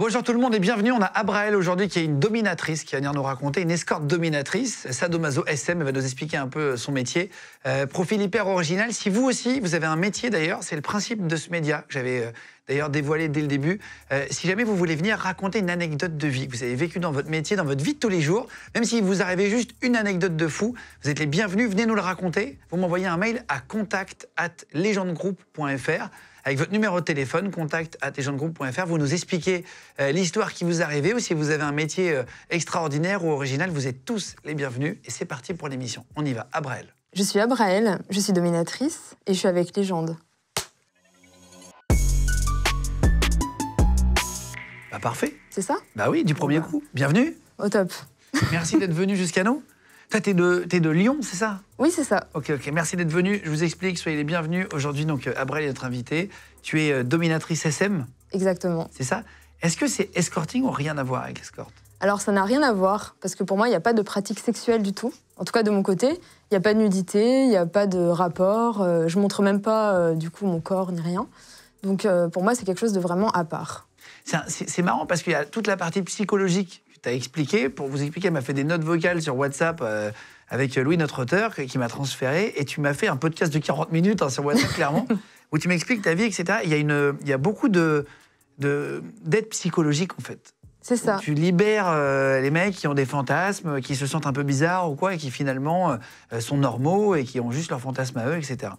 Bonjour tout le monde et bienvenue. On a Abraël aujourd'hui qui est une dominatrice qui va venir nous raconter, une escorte dominatrice, sadomaso SM, elle va nous expliquer un peu son métier. Profil hyper original. Si vous aussi, vous avez un métier d'ailleurs, c'est le principe de ce média que j'avais d'ailleurs dévoilé dès le début. Si jamais vous voulez venir raconter une anecdote de vie que vous avez vécue dans votre métier, dans votre vie de tous les jours, même si vous arrivez juste une anecdote de fou, vous êtes les bienvenus, venez nous le raconter. Vous m'envoyez un mail à contact@legendgroup.fr. Avec votre numéro de téléphone, contact@legendgroup.fr, vous nous expliquez l'histoire qui vous est arrivée ou si vous avez un métier extraordinaire ou original, vous êtes tous les bienvenus. Et c'est parti pour l'émission. On y va. Abraël. Je suis Abraël, je suis dominatrice et je suis avec Légende. Bah parfait. C'est ça? Bah oui, du premier coup. Bienvenue. Au top. Merci d'être venu jusqu'à nous. Toi, t'es de Lyon, c'est ça? Oui, c'est ça. Ok, merci d'être venu. Je vous explique, soyez les bienvenus. Aujourd'hui, donc, Abraël est notre invité. Tu es dominatrice SM. Exactement. C'est ça? Est-ce que c'est escorting ou rien à voir avec escorte? Alors, ça n'a rien à voir, parce que pour moi, il n'y a pas de pratique sexuelle du tout. En tout cas, de mon côté, il n'y a pas de nudité, il n'y a pas de rapport. Je montre même pas, du coup, mon corps ni rien. Donc, pour moi, c'est quelque chose de vraiment à part. C'est marrant parce qu'il y a toute la partie psychologique que tu as expliquée. Pour vous expliquer, elle m'a fait des notes vocales sur WhatsApp avec Louis, notre auteur, qui m'a transféré. Et tu m'as fait un podcast de 40 minutes sur WhatsApp, clairement, où tu m'expliques ta vie, etc. Il y a beaucoup d'aide psychologique, en fait. C'est ça. Tu libères les mecs qui ont des fantasmes, qui se sentent un peu bizarres ou quoi, et qui finalement sont normaux et qui ont juste leurs fantasmes à eux, etc.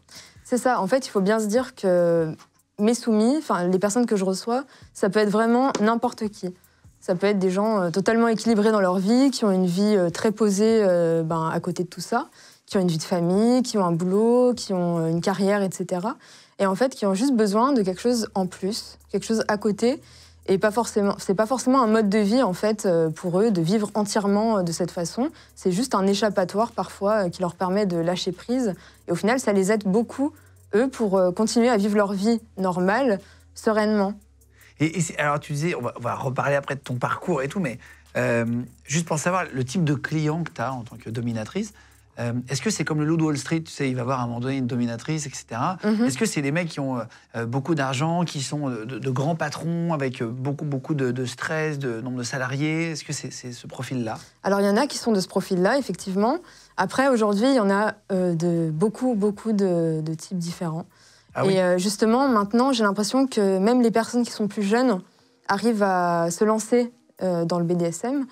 C'est ça. En fait, il faut bien se dire que mes soumis, enfin les personnes que je reçois, ça peut être vraiment n'importe qui. Ça peut être des gens totalement équilibrés dans leur vie, qui ont une vie très posée à côté de tout ça, qui ont une vie de famille, qui ont un boulot, qui ont une carrière, etc. Et en fait, qui ont juste besoin de quelque chose en plus, quelque chose à côté. Et c'est pas forcément un mode de vie, en fait, pour eux, de vivre entièrement de cette façon. C'est juste un échappatoire, parfois, qui leur permet de lâcher prise. Et au final, ça les aide beaucoup, eux, pour continuer à vivre leur vie normale, sereinement. Alors, tu disais, on va reparler après de ton parcours et tout, mais juste pour savoir le type de client que tu as en tant que dominatrice, est-ce que c'est comme le loup de Wall Street, tu sais, il va avoir à un moment donné une dominatrice, etc. Est-ce que c'est des mecs qui ont beaucoup d'argent, qui sont de grands patrons, avec beaucoup de stress, de nombre de salariés? Est-ce que c'est ce profil-là? Alors, il y en a qui sont de ce profil-là, effectivement. Après, aujourd'hui, il y en a de beaucoup de types différents. Ah oui. Et justement, maintenant, j'ai l'impression que même les personnes qui sont plus jeunes arrivent à se lancer dans le BDSM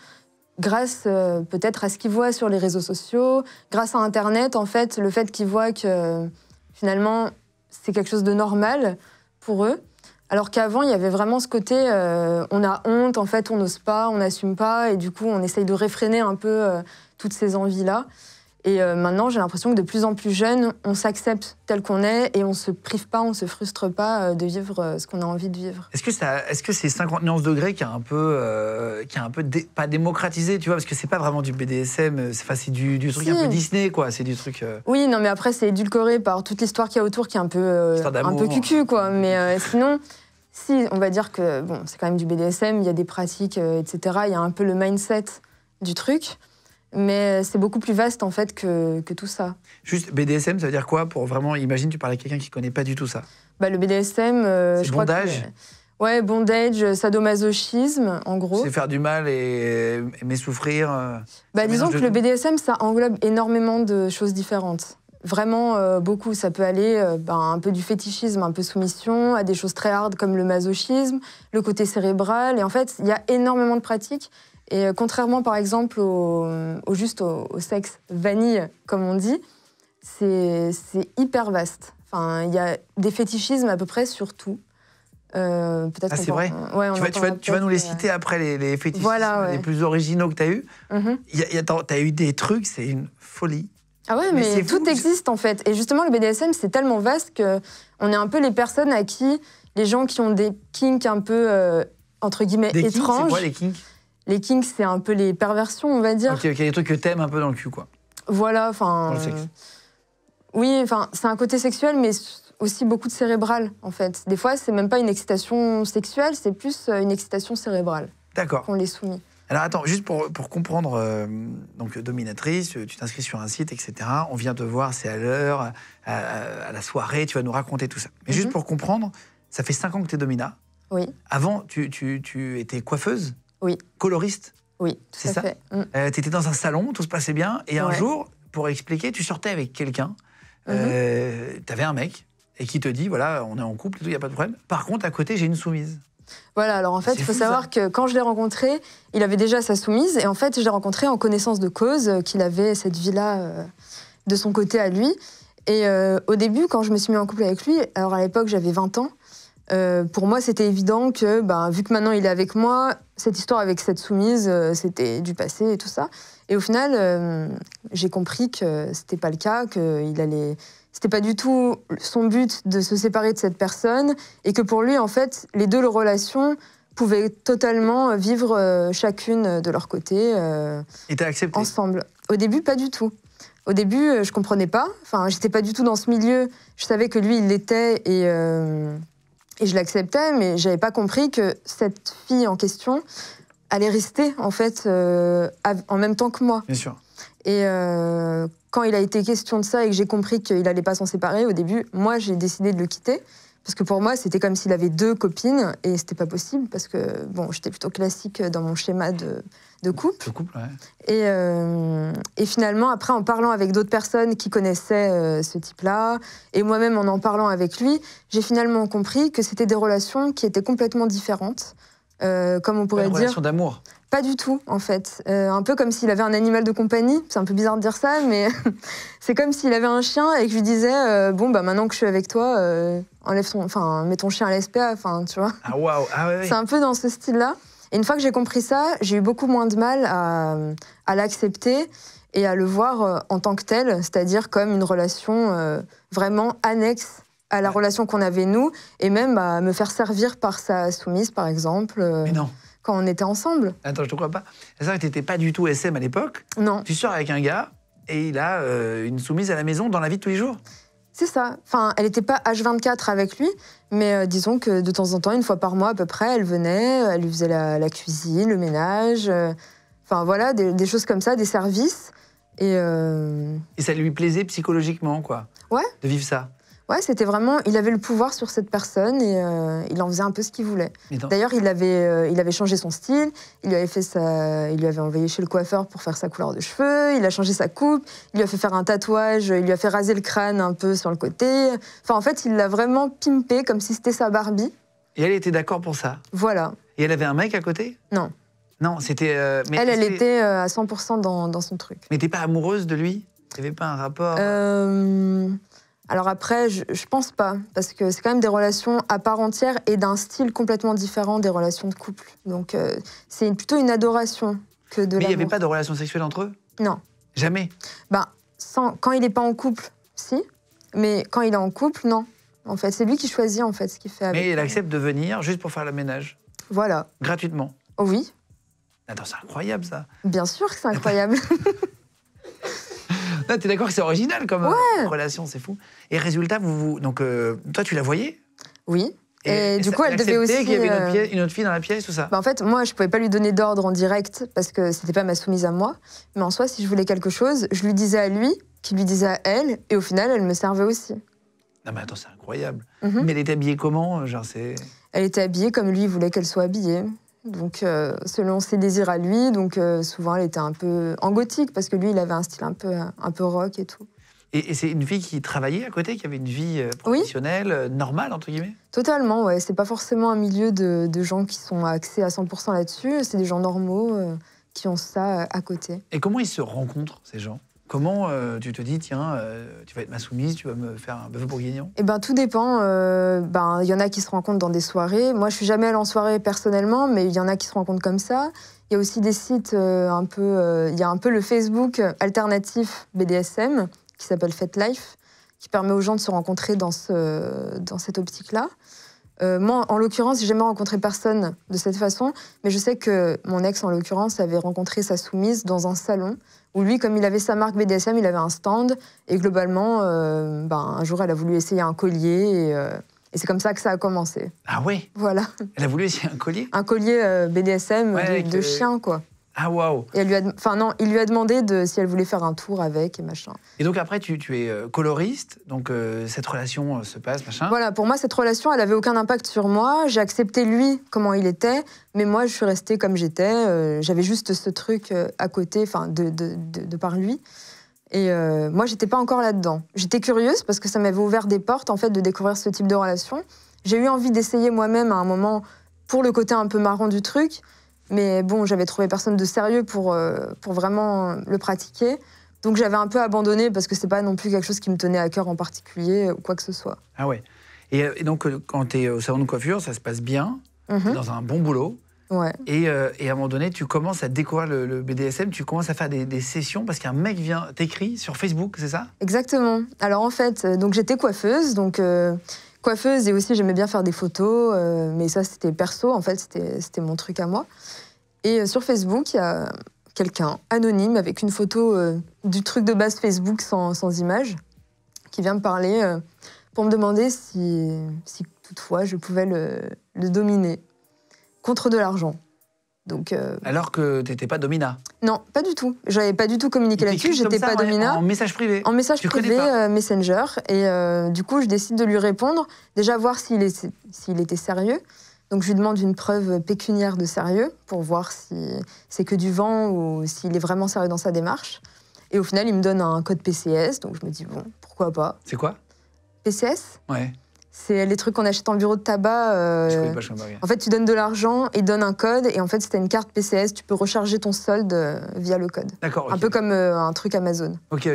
grâce peut-être à ce qu'ils voient sur les réseaux sociaux, grâce à Internet, en fait, le fait qu'ils voient que finalement, c'est quelque chose de normal pour eux. Alors qu'avant, il y avait vraiment ce côté, on a honte, en fait, on n'ose pas, on n'assume pas, et du coup, on essaye de réfréner un peu toutes ces envies-là. Et maintenant, j'ai l'impression que de plus en plus jeunes, on s'accepte tel qu'on est et on se prive pas, on se frustre pas de vivre ce qu'on a envie de vivre. Est-ce que c'est 50 nuances degrés qui a un peu, pas démocratisé, tu vois, parce que c'est pas vraiment du BDSM, c'est du truc un peu Disney, quoi. C'est du truc. Oui, non, mais après c'est édulcoré par toute l'histoire qu'il y a autour, qui est un peu cucu, quoi. Mais sinon, si, on va dire que bon, c'est quand même du BDSM, il y a des pratiques, etc. Il y a un peu le mindset du truc. Mais c'est beaucoup plus vaste, en fait, que tout ça. Juste, BDSM, ça veut dire quoi? Pour vraiment, imagine, tu parles à quelqu'un qui ne connaît pas du tout ça. Le BDSM, je crois que... Bondage? Ouais, bondage, sadomasochisme, en gros. C'est faire du mal et aimer souffrir. Disons que le BDSM, ça englobe énormément de choses différentes. Vraiment beaucoup. Ça peut aller un peu du fétichisme, un peu soumission, à des choses très hard comme le masochisme, le côté cérébral. Et en fait, il y a énormément de pratiques. Et contrairement, par exemple, au sexe vanille, comme on dit, c'est hyper vaste. Enfin, il y a des fétichismes à peu près sur tout. Peut-être c'est vrai. Ouais, tu vas nous les citer après, les fétichismes les plus originaux que tu as eus. Tu as eu des trucs, c'est une folie. Ah ouais, mais tout existe, en fait. Et justement, le BDSM, c'est tellement vaste qu'on est un peu les personnes à qui les gens qui ont des kinks un peu, entre guillemets, étranges... C'est quoi, les kinks? Les kinks, c'est un peu les perversions, on va dire. Ok, des trucs que t'aimes un peu dans le cul, quoi. Voilà, enfin... Dans le sexe. Oui, enfin, c'est un côté sexuel, mais aussi beaucoup de cérébral, en fait. Des fois, c'est même pas une excitation sexuelle, c'est plus une excitation cérébrale. D'accord. Qu'on les soumet. Alors attends, juste pour comprendre, donc dominatrice, tu t'inscris sur un site, etc. On vient te voir, c'est à l'heure, à la soirée, tu vas nous raconter tout ça. Mais juste pour comprendre, ça fait 5 ans que t'es domina. Oui. Avant, tu étais coiffeuse? Oui. Coloriste? Oui, tout à fait. Tu étais dans un salon, tout se passait bien, et un jour, pour expliquer, tu sortais avec quelqu'un, tu avais un mec, et qui te dit, voilà, on est en couple, il n'y a pas de problème. Par contre, à côté, j'ai une soumise. Voilà, alors en fait, il faut savoir que quand je l'ai rencontré, il avait déjà sa soumise, et en fait, je l'ai rencontré en connaissance de cause, qu'il avait cette vie-là de son côté à lui. Et au début, quand je me suis mis en couple avec lui, alors à l'époque, j'avais 20 ans, pour moi, c'était évident que, vu que maintenant il est avec moi, cette histoire avec cette soumise, c'était du passé et tout ça. Et au final, j'ai compris que c'était pas le cas, c'était pas du tout son but de se séparer de cette personne, et que pour lui, en fait, les deux relations pouvaient totalement vivre chacune de leur côté. Et t'as accepté? Ensemble. Au début, pas du tout. Au début, je comprenais pas. Enfin, j'étais pas du tout dans ce milieu. Je savais que lui, il l'était, et je l'acceptais, mais j'avais pas compris que cette fille en question allait rester, en fait, en même temps que moi. Bien sûr. Et quand il a été question de ça et que j'ai compris qu'il allait pas s'en séparer, au début, moi, j'ai décidé de le quitter. Parce que pour moi, c'était comme s'il avait 2 copines, et c'était pas possible, parce que, bon, j'étais plutôt classique dans mon schéma de couple. De couple, ouais. Et finalement, après, en parlant avec d'autres personnes qui connaissaient ce type-là, et moi-même en parlant avec lui, j'ai finalement compris que c'était des relations qui étaient complètement différentes. Comme on pourrait dire. Une relation d'amour? Pas du tout, en fait. Un peu comme s'il avait un animal de compagnie. C'est un peu bizarre de dire ça, mais c'est comme s'il avait un chien et que je lui disais bon, maintenant que je suis avec toi, mets ton chien à l'SPA, tu vois. Ah, waouh! Ah, ouais. C'est un peu dans ce style-là. Et une fois que j'ai compris ça, j'ai eu beaucoup moins de mal à l'accepter et à le voir en tant que tel, c'est-à-dire comme une relation vraiment annexe à la relation qu'on avait nous, et même à me faire servir par sa soumise, par exemple. Mais non. Quand on était ensemble. Attends, je te crois pas. C'est vrai que t'étais pas du tout SM à l'époque. Non. Tu sors avec un gars et il a une soumise à la maison dans la vie de tous les jours. C'est ça. Enfin, elle n'était pas H24 avec lui, mais disons que de temps en temps, 1 fois par mois à peu près, elle venait, elle lui faisait la cuisine, le ménage, voilà, des choses comme ça, des services. Et ça lui plaisait psychologiquement, quoi. Ouais. De vivre ça. Ouais, c'était vraiment... Il avait le pouvoir sur cette personne, et il en faisait un peu ce qu'il voulait. D'ailleurs, il avait changé son style, il lui avait envoyé chez le coiffeur pour faire sa couleur de cheveux, il a changé sa coupe, il lui a fait faire un tatouage, il lui a fait raser le crâne un peu sur le côté. Enfin, en fait, il l'a vraiment pimpé comme si c'était sa Barbie. Et elle était d'accord pour ça? Voilà. Et elle avait un mec à côté? Non. Non, c'était... elle était à 100% dans son truc. Mais t'es pas amoureuse de lui? Il n'y avait pas un rapport? Alors après, je pense pas, parce que c'est quand même des relations à part entière et d'un style complètement différent des relations de couple. Donc c'est plutôt une adoration que de l'amour. Mais il n'y avait pas de relation sexuelle entre eux? Non. Jamais? Quand il n'est pas en couple, si. Mais quand il est en couple, non. En fait, c'est lui qui choisit en fait ce qu'il fait avec. Mais il accepte de venir juste pour faire le ménage? Voilà. Gratuitement? Oh oui. Attends, c'est incroyable ça. Bien sûr que c'est incroyable. Là, t'es d'accord que c'est original comme relation, c'est fou. Et résultat, donc toi, tu la voyais? Oui. Et du coup, elle devait aussi... qu'il y avait une autre fille dans la pièce, tout ça? En fait, moi, je pouvais pas lui donner d'ordre en direct parce que c'était pas ma soumise à moi. Mais en soi, si je voulais quelque chose, je lui disais à lui, qui lui disait à elle, et au final, elle me servait aussi. Non mais attends, c'est incroyable. Mais elle était habillée comment? Elle était habillée comme lui voulait qu'elle soit habillée. Donc, selon ses désirs à lui, donc souvent elle était un peu en gothique, parce que lui, il avait un style un peu rock et tout. Et c'est une fille qui travaillait à côté, qui avait une vie professionnelle, normale, entre guillemets? Totalement, ouais. C'est pas forcément un milieu de gens qui sont axés à 100% là-dessus. C'est des gens normaux qui ont ça à côté. Et comment ils se rencontrent, ces gens? Comment tu te dis, tiens, tu vas être ma soumise, tu vas me faire un bœuf bourguignon? Eh ben, tout dépend. Il y en a qui se rencontrent dans des soirées. Moi, je suis jamais allée en soirée personnellement, mais il y en a qui se rencontrent comme ça. Il y a aussi des sites il y a un peu le Facebook alternatif BDSM, qui s'appelle FetLife, qui permet aux gens de se rencontrer dans cette optique-là. Moi, en l'occurrence, j'ai jamais rencontré personne de cette façon, mais je sais que mon ex, en l'occurrence, avait rencontré sa soumise dans un salon, où lui, comme il avait sa marque BDSM, il avait un stand, et globalement, un jour, elle a voulu essayer un collier, et c'est comme ça que ça a commencé. Ah ouais? Voilà. Elle a voulu essayer un collier? Un collier BDSM de chien, quoi. Ah, waouh. Et il lui a demandé si elle voulait faire un tour avec et machin. Et donc après, tu es coloriste, donc cette relation se passe, machin. Voilà, pour moi, cette relation, elle avait aucun impact sur moi. J'ai accepté lui, comment il était, mais moi, je suis restée comme j'étais. J'avais juste ce truc à côté, enfin, de par lui. Et moi, j'étais pas encore là-dedans. J'étais curieuse parce que ça m'avait ouvert des portes, en fait, de découvrir ce type de relation. J'ai eu envie d'essayer moi-même à un moment pour le côté un peu marrant du truc. Mais bon, j'avais trouvé personne de sérieux pour vraiment le pratiquer. Donc j'avais un peu abandonné parce que c'est pas non plus quelque chose qui me tenait à cœur en particulier ou quoi que ce soit. Ah ouais. Et donc, quand tu es au salon de coiffure, ça se passe bien, t'es dans un bon boulot. Ouais. Et à un moment donné, tu commences à découvrir le BDSM, tu commences à faire des sessions parce qu'un mec t'écrit sur Facebook, c'est ça? Exactement. Alors en fait, donc j'étais coiffeuse, coiffeuse et aussi j'aimais bien faire des photos, mais ça c'était perso, en fait, c'était mon truc à moi. Et sur Facebook, il y a quelqu'un anonyme avec une photo du truc de base Facebook sans image qui vient me parler pour me demander si toutefois je pouvais le dominer contre de l'argent. Donc, alors que t'étais pas domina? Non, pas du tout. J'avais pas du tout communiqué là-dessus, j'étais pas domina. En message privé? En message privé, Messenger. Et du coup, je décide de lui répondre, déjà voir s'il était sérieux. Donc je lui demande une preuve pécuniaire de sérieux pour voir si c'est que du vent ou s'il est vraiment sérieux dans sa démarche. Et au final, il me donne un code PCS, donc je me dis, bon, pourquoi pas. C'est quoi? PCS? Ouais. C'est les trucs qu'on achète en bureau de tabac. Je connais pas, je connais pas. En fait, tu donnes de l'argent, il donne un code, et en fait, c'était une carte PCS, tu peux recharger ton solde via le code. D'accord, ok. Un peu comme un truc Amazon. Ok.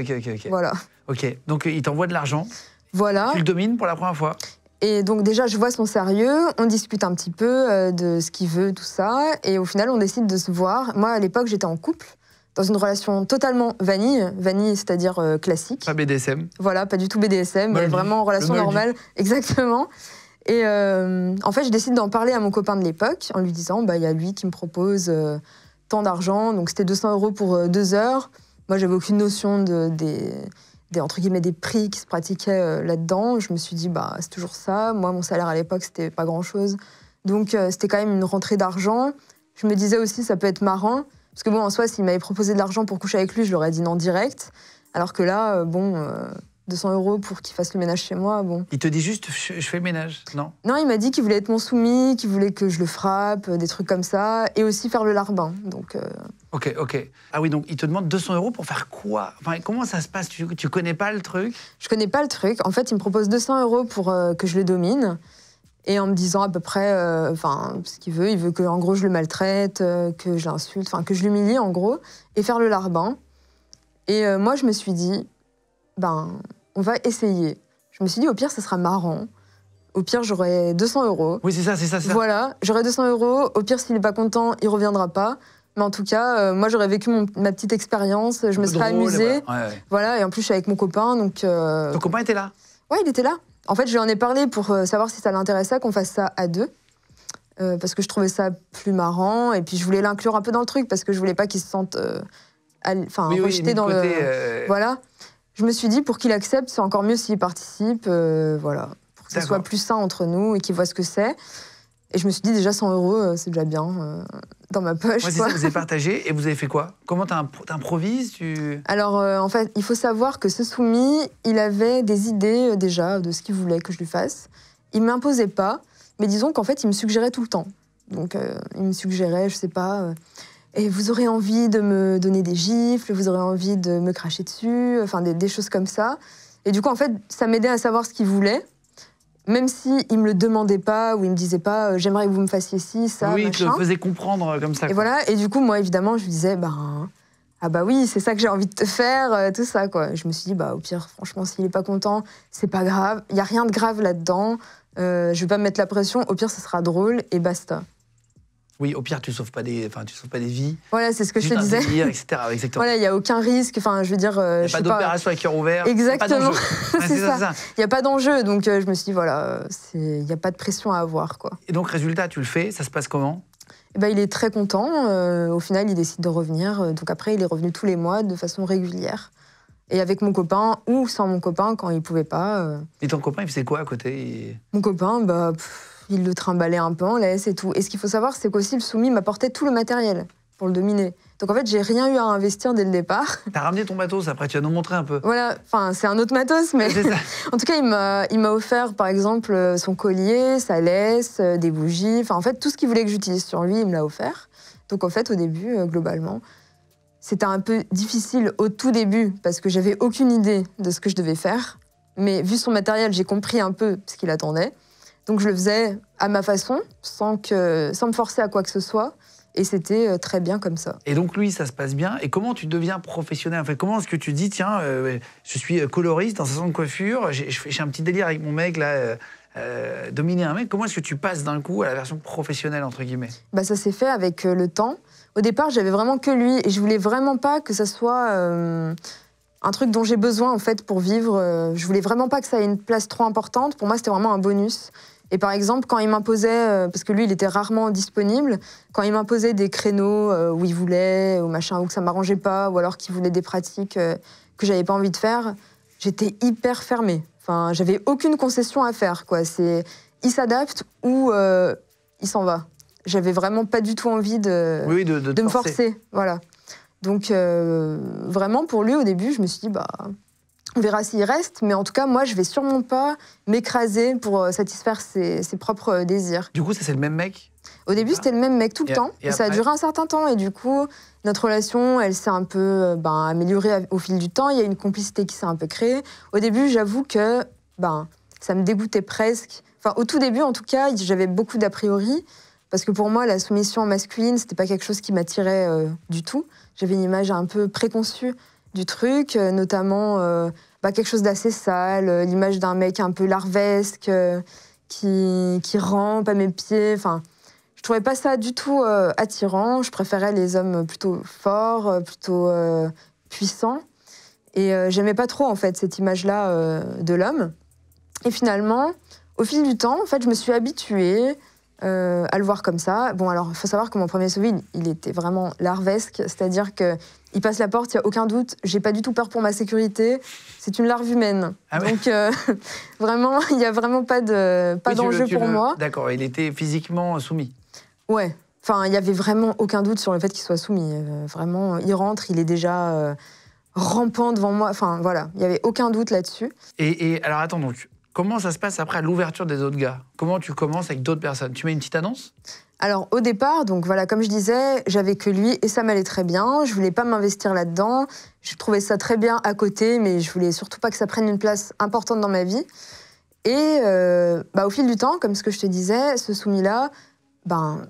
Voilà. Ok, donc il t'envoie de l'argent. Voilà. Tu le domines pour la première fois? Et donc déjà, je vois son sérieux, on discute un petit peu de ce qu'il veut, tout ça, et au final, on décide de se voir. Moi, à l'époque, j'étais en couple, dans une relation totalement vanille, c'est-à-dire classique. Pas BDSM? Voilà, pas du tout BDSM, mais vraiment relation normale, exactement. Et en fait, je décide d'en parler à mon copain de l'époque, en lui disant, il y a lui qui me propose tant d'argent, donc c'était 200 € pour 2 heures. Moi, j'avais aucune notion entre guillemets, des prix qui se pratiquaient là-dedans. Je me suis dit, c'est toujours ça. Moi, mon salaire à l'époque, c'était pas grand-chose. Donc, c'était quand même une rentrée d'argent. Je me disais aussi, ça peut être marrant. Parce que bon, en soi, s'il m'avait proposé de l'argent pour coucher avec lui, je lui aurais dit non direct. Alors que là, 200 € pour qu'il fasse le ménage chez moi, bon. Il te dit juste, je fais le ménage, non? Non, il m'a dit qu'il voulait être mon soumis, qu'il voulait que je le frappe, des trucs comme ça. Et aussi faire le larbin, donc... Ok. Ah oui, donc il te demande 200 € pour faire quoi? Enfin, comment ça se passe? Tu connais pas le truc? Je connais pas le truc. En fait, il me propose 200 € pour que je le domine. Et en me disant à peu près ce qu'il veut. Il veut que, en gros, je le maltraite, que je l'insulte, que je l'humilie, en gros, et faire le larbin. Et moi, je me suis dit, on va essayer. Je me suis dit, au pire, ça sera marrant. Au pire, j'aurai 200 €. Oui, c'est ça. Voilà, j'aurai 200 €. Au pire, s'il n'est pas content, il reviendra pas. Mais en tout cas, moi, j'aurais vécu ma petite expérience. Je me serais amusée. Voilà, et en plus, je suis avec mon copain. Donc, ton copain était là? Ouais, il était là. En fait, je lui en ai parlé pour savoir si ça l'intéressait qu'on fasse ça à deux. Parce que je trouvais ça plus marrant. Et puis, je voulais l'inclure un peu dans le truc parce que je voulais pas qu'il se sente rejeté dans le... Voilà. Je me suis dit, pour qu'il accepte, c'est encore mieux s'il participe. Voilà. Pour que ça soit plus sain entre nous et qu'il voit ce que c'est. Et je me suis dit, déjà 100 €, c'est déjà bien dans ma poche. Ouais, c'est ça, vous avez partagé et vous avez fait quoi? Comment t'improvises Alors, en fait, il faut savoir que ce soumis, il avait des idées déjà de ce qu'il voulait que je lui fasse. Il ne m'imposait pas, mais disons qu'en fait, il me suggérait tout le temps. Donc, il me suggérait, je sais pas, et vous aurez envie de me donner des gifles, vous aurez envie de me cracher dessus, des choses comme ça. Et du coup, en fait, ça m'aidait à savoir ce qu'il voulait. Même s'il ne me le demandait pas ou il ne me disait pas j'aimerais que vous me fassiez ci, ça, oui, machin. il te le faisait comprendre comme ça. Et voilà, et du coup, moi, évidemment, je lui disais oui, c'est ça que j'ai envie de te faire, tout ça, quoi. Et je me suis dit, au pire, franchement, s'il n'est pas content, c'est pas grave. Il n'y a rien de grave là-dedans. Je vais pas me mettre la pression. Au pire, ça sera drôle et basta. Oui, au pire, tu sauves pas des vies. Voilà, c'est ce que je te disais. Délire, etc. Exactement. Voilà, il n'y a aucun risque. Je veux dire, il n'y a pas d'opération à cœur ouvert. Exactement. C'est ça. Il n'y a pas d'enjeu. Donc, je me suis dit, voilà, il n'y a pas de pression à avoir, quoi. Et donc, résultat, tu le fais, ça se passe comment? Il est très content. Au final, il décide de revenir. Donc après, il est revenu tous les mois de façon régulière. Et avec mon copain ou sans mon copain quand il pouvait pas. Et ton copain, il faisait quoi à côté? Mon copain, il le trimballait un peu en laisse et tout. Et ce qu'il faut savoir, c'est qu'aussi le soumis m'apportait tout le matériel. pour le dominer. Donc en fait, j'ai rien eu à investir dès le départ. T'as ramené ton matos, après tu vas nous montrer un peu. Voilà, enfin c'est un autre matos, mais en tout cas il m'a offert par exemple son collier, sa laisse, des bougies, enfin en fait tout ce qu'il voulait que j'utilise sur lui, il me l'a offert. Donc en fait au début, globalement, c'était un peu difficile au tout début parce que j'avais aucune idée de ce que je devais faire. Mais vu son matériel, j'ai compris un peu ce qu'il attendait. Donc je le faisais à ma façon, sans me forcer à quoi que ce soit. Et c'était très bien comme ça. Et donc lui, ça se passe bien. Et comment tu deviens professionnel? En fait, comment est-ce que tu dis, tiens, je suis coloriste dans un salon de coiffure, j'ai un petit délire avec mon mec, là, dominer un mec. Comment est-ce que tu passes d'un coup à la version professionnelle, entre guillemets? Bah, ça s'est fait avec le temps. Au départ, j'avais vraiment que lui. Et je voulais vraiment pas que ça soit un truc dont j'ai besoin, en fait, pour vivre. Je voulais vraiment pas que ça ait une place trop importante. Pour moi, c'était vraiment un bonus. Et par exemple, quand il m'imposait, parce que lui, il était rarement disponible, quand il m'imposait des créneaux où il voulait, ou machin, ou que ça m'arrangeait pas, ou alors qu'il voulait des pratiques que j'avais pas envie de faire, j'étais hyper fermée. Enfin, j'avais aucune concession à faire, quoi. C'est, il s'adapte ou il s'en va. J'avais vraiment pas du tout envie de me forcer. Voilà. Donc, vraiment, pour lui, au début, je me suis dit, bah... On verra s'il reste, mais en tout cas, moi, je vais sûrement pas m'écraser pour satisfaire ses propres désirs. Du coup, ça, c'est le même mec? Au début, c'était le même mec tout le temps, et ça a duré un certain temps, et du coup, notre relation, elle s'est un peu améliorée au fil du temps, il y a une complicité qui s'est un peu créée. Au début, j'avoue que ça me dégoûtait presque. Enfin, au tout début, en tout cas, j'avais beaucoup d'a priori, parce que pour moi, la soumission masculine, c'était pas quelque chose qui m'attirait du tout. J'avais une image un peu préconçue du truc, notamment quelque chose d'assez sale, l'image d'un mec un peu larvesque qui rampe à mes pieds. Enfin, je trouvais pas ça du tout attirant. Je préférais les hommes plutôt forts, plutôt puissants. Et j'aimais pas trop, en fait, cette image-là de l'homme. Et finalement, au fil du temps, en fait, je me suis habituée à le voir comme ça. Bon, alors, il faut savoir que mon premier souvenir, il était vraiment larvesque, c'est-à-dire qu'il passe la porte, il n'y a aucun doute, j'ai pas du tout peur pour ma sécurité, c'est une larve humaine. Ah ouais. Donc, vraiment, il n'y a vraiment pas d'enjeu pour moi. D'accord, il était physiquement soumis. Ouais, enfin, il n'y avait vraiment aucun doute sur le fait qu'il soit soumis. Vraiment, il rentre, il est déjà rampant devant moi, enfin, voilà, il n'y avait aucun doute là-dessus. Et alors, attends, donc... Comment ça se passe après à l'ouverture des autres gars? Comment tu commences avec d'autres personnes? Tu mets une petite annonce? Alors, au départ, donc voilà, comme je disais, j'avais que lui et ça m'allait très bien. Je voulais pas m'investir là-dedans. Je trouvais ça très bien à côté, mais je voulais surtout pas que ça prenne une place importante dans ma vie. Et au fil du temps, comme ce que je te disais, ce soumis-là,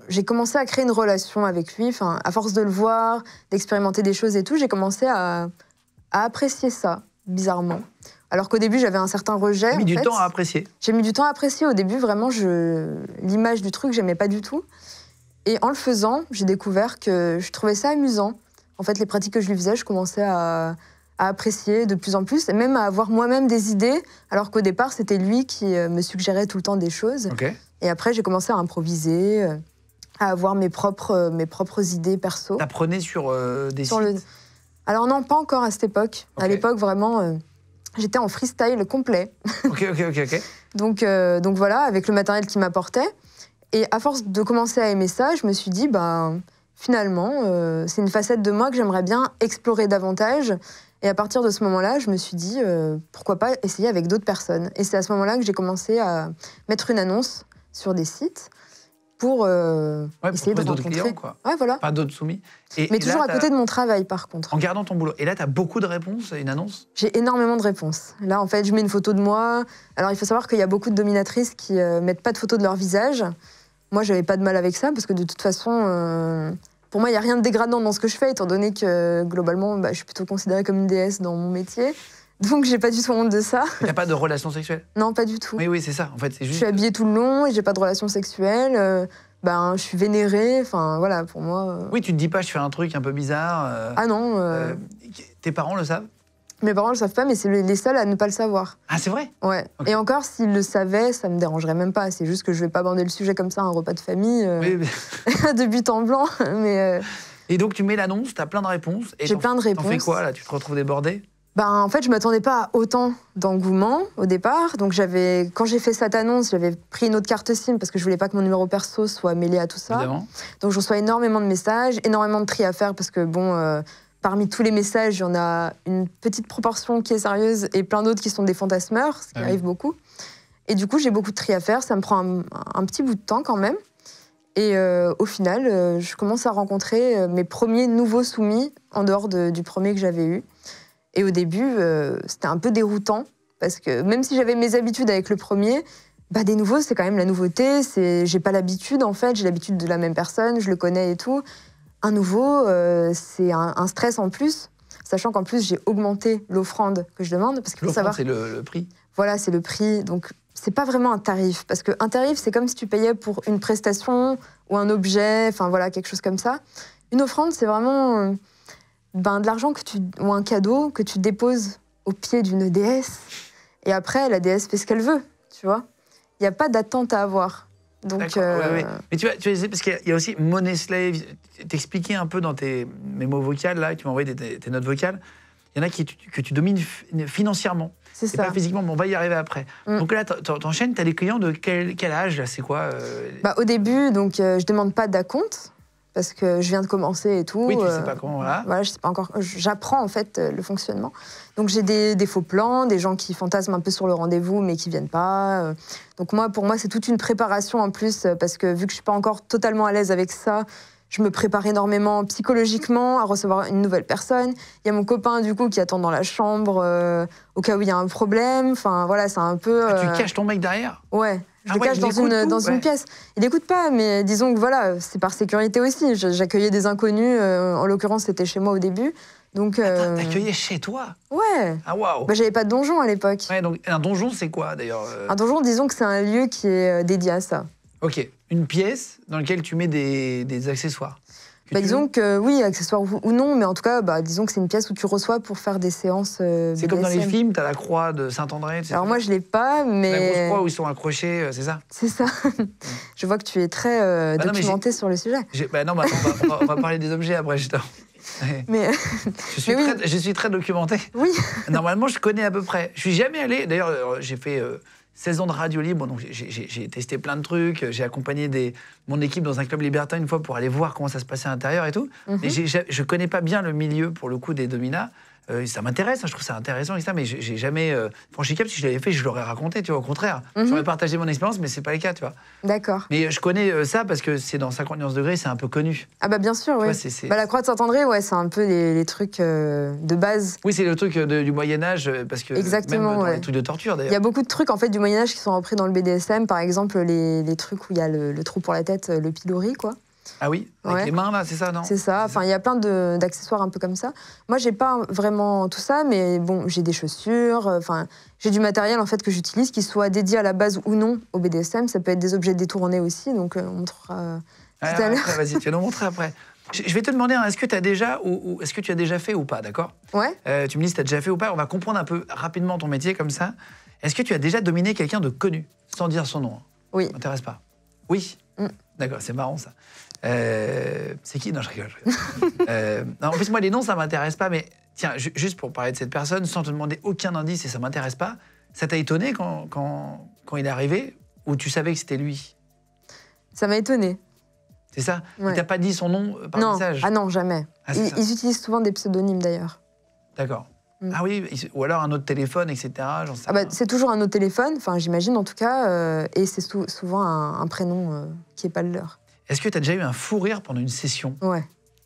j'ai commencé à créer une relation avec lui. Enfin, à force de le voir, d'expérimenter des choses et tout, j'ai commencé à apprécier ça, bizarrement. Alors qu'au début, j'avais un certain rejet. J'ai mis du temps à apprécier. J'ai mis du temps à apprécier. Au début, vraiment, l'image du truc, j'aimais pas du tout. Et en le faisant, j'ai découvert que je trouvais ça amusant. En fait, les pratiques que je lui faisais, je commençais à apprécier de plus en plus, et même à avoir moi-même des idées, alors qu'au départ, c'était lui qui me suggérait tout le temps des choses. Okay. Et après, j'ai commencé à improviser, à avoir mes propres idées perso. T'apprenais sur des sites Alors non, pas encore à cette époque. Okay. À l'époque, vraiment... J'étais en freestyle complet. Ok. Donc voilà, avec le matériel qu'il m'apportait. Et à force de commencer à aimer ça, je me suis dit, finalement, c'est une facette de moi que j'aimerais bien explorer davantage. Et à partir de ce moment-là, je me suis dit, pourquoi pas essayer avec d'autres personnes. Et c'est à ce moment-là que j'ai commencé à mettre une annonce sur des sites pour essayer de rencontrer clients, quoi. Ouais, voilà. Pas d'autres soumis. Mais toujours à côté de mon travail, par contre. En gardant ton boulot. Et là, tu as beaucoup de réponses à une annonce? J'ai énormément de réponses. Là, en fait, je mets une photo de moi. Alors, il faut savoir qu'il y a beaucoup de dominatrices qui mettent pas de photo de leur visage. Moi, j'avais pas de mal avec ça, parce que de toute façon, pour moi, il n'y a rien de dégradant dans ce que je fais, étant donné que, globalement, je suis plutôt considérée comme une déesse dans mon métier. Donc, j'ai pas du tout honte de ça. T'as pas de relation sexuelle? Non, pas du tout. Oui, c'est ça. En fait, c'est juste... Je suis habillée tout le long et j'ai pas de relation sexuelle. Je suis vénérée. Enfin, voilà, pour moi... Oui, tu te dis pas, je fais un truc un peu bizarre. Ah non. Tes parents le savent? Mes parents le savent pas, mais c'est les seuls à ne pas le savoir. Ah, c'est vrai? Ouais. Okay. Et encore, s'ils le savaient, ça me dérangerait même pas. C'est juste que je vais pas aborder le sujet comme ça à un repas de famille, de but en blanc. Mais, Et donc, tu mets l'annonce, t'as plein de réponses. J'ai plein de réponses. T'en fais quoi, là? Tu te retrouves débordée? En fait, je m'attendais pas à autant d'engouement au départ. Donc, quand j'ai fait cette annonce, j'avais pris une autre carte SIM parce que je voulais pas que mon numéro perso soit mêlé à tout ça. Évidemment. Donc, je reçois énormément de messages, énormément de tri à faire parce que, parmi tous les messages, il y en a une petite proportion qui est sérieuse et plein d'autres qui sont des fantasmeurs, ce qui arrive beaucoup. Et du coup, j'ai beaucoup de tri à faire. Ça me prend un petit bout de temps quand même. Et au final, je commence à rencontrer mes premiers nouveaux soumis en dehors du premier que j'avais eu. Et au début, c'était un peu déroutant, parce que même si j'avais mes habitudes avec le premier, des nouveaux, c'est quand même la nouveauté. J'ai pas l'habitude, en fait, j'ai l'habitude de la même personne, je le connais et tout. Un nouveau, c'est un stress en plus, sachant qu'en plus, j'ai augmenté l'offrande que je demande. L'offrande, c'est le prix. Voilà, c'est le prix. Donc, c'est pas vraiment un tarif, parce qu'un tarif, c'est comme si tu payais pour une prestation ou un objet, enfin voilà, quelque chose comme ça. Une offrande, c'est vraiment... de l'argent ou un cadeau que tu déposes au pied d'une déesse. Et après, la déesse fait ce qu'elle veut, tu vois. Il n'y a pas d'attente à avoir. Donc, ouais. Mais tu vois, parce qu'il y a aussi Money Slave. T'expliquais un peu dans tes mémos vocales, là, tu m'as envoyé tes notes vocales. Il y en a que tu domines financièrement. C'est ça. Pas physiquement, mais on va y arriver après. Donc là, t'enchaînes, t'as des clients de quel âge, là? C'est quoi Au début, donc, je demande pas d'acompte. Parce que je viens de commencer et tout. Oui, tu sais pas comment, voilà. Voilà, je sais pas encore. J'apprends en fait le fonctionnement. Donc j'ai des faux plans, des gens qui fantasment un peu sur le rendez-vous mais qui viennent pas. Donc pour moi, c'est toute une préparation en plus parce que vu que je suis pas encore totalement à l'aise avec ça, je me prépare énormément psychologiquement à recevoir une nouvelle personne. Il y a mon copain du coup qui attend dans la chambre au cas où il y a un problème. Enfin voilà, c'est un peu. Tu caches ton mec derrière? Ouais. Je le cache dans une pièce. Il n'écoute pas, mais disons que voilà, c'est par sécurité aussi. J'accueillais des inconnus, en l'occurrence c'était chez moi au début. Donc, attends, t'accueillais chez toi? Ouais. Ah waouh. J'avais pas de donjon à l'époque. Ouais, donc un donjon c'est quoi d'ailleurs Un donjon, disons que c'est un lieu qui est dédié à ça. Ok, une pièce dans laquelle tu mets des accessoires. Disons que oui, accessoires ou non, mais en tout cas, disons que c'est une pièce où tu reçois pour faire des séances BDSM. C'est comme dans les films, t'as la croix de Saint-André. Alors moi, je l'ai pas, mais... La grosse croix où ils sont accrochés, c'est ça? C'est ça. Je vois que tu es très documenté sur le sujet. On va parler des objets après, justement. Mais... je suis très documenté. Oui. Normalement, je connais à peu près. Je suis jamais allé, d'ailleurs, j'ai fait... 16 ans de radio libre, donc j'ai testé plein de trucs, j'ai accompagné mon équipe dans un club libertin une fois pour aller voir comment ça se passait à l'intérieur et tout. Mais je connais pas bien le milieu, pour le coup, des dominas. Ça m'intéresse, je trouve ça intéressant, etc. Mais j'ai jamais franchi cap. Si je l'avais fait, je l'aurais raconté, tu vois, au contraire. J'aurais partagé mon expérience, mais c'est pas le cas, tu vois. D'accord. Mais je connais ça parce que c'est dans 50 nuances degrés, c'est un peu connu. Ah bien sûr, oui. La croix de Saint-André, ouais, c'est un peu les trucs de base. Oui, c'est le truc du Moyen-Âge, parce que exactement, même dans les trucs de torture, d'ailleurs. Il y a beaucoup de trucs, en fait, du Moyen-Âge qui sont repris dans le BDSM. Par exemple, les trucs où il y a le trou pour la tête, le pilori, quoi. Ah oui, avec les mains là, c'est ça, non? C'est ça, enfin il y a plein d'accessoires un peu comme ça. Moi j'ai pas vraiment tout ça, mais bon, j'ai des chaussures, j'ai du matériel en fait que j'utilise qui soit dédié à la base ou non au BDSM. Ça peut être des objets détournés aussi, donc on montrera tout à l'heure. Vas-y, tu vas nous montrer après. Je vais te demander, est-ce que tu as déjà est-ce que tu as déjà fait ou pas, d'accord? Ouais. Tu me dis si tu as déjà fait ou pas, on va comprendre un peu rapidement ton métier comme ça. Est-ce que tu as déjà dominé quelqu'un de connu, sans dire son nom? Oui. Ça m'intéresse pas. Oui. D'accord, c'est marrant ça. C'est qui? Non, je rigole. Non, en plus, moi, les noms, ça m'intéresse pas, mais tiens, juste pour parler de cette personne, sans te demander aucun indice et ça m'intéresse pas, ça t'a étonné quand il est arrivé ou tu savais que c'était lui? Ça m'a étonné. C'est ça? Ouais. Il t'a pas dit son nom par message? Ah non, jamais. Ils utilisent souvent des pseudonymes d'ailleurs. D'accord. Ah oui, ou alors un autre téléphone, etc. C'est toujours un autre téléphone, enfin j'imagine en tout cas, et c'est souvent un prénom qui n'est pas le leur. Est-ce que tu as déjà eu un fou rire pendant une session? Ouais.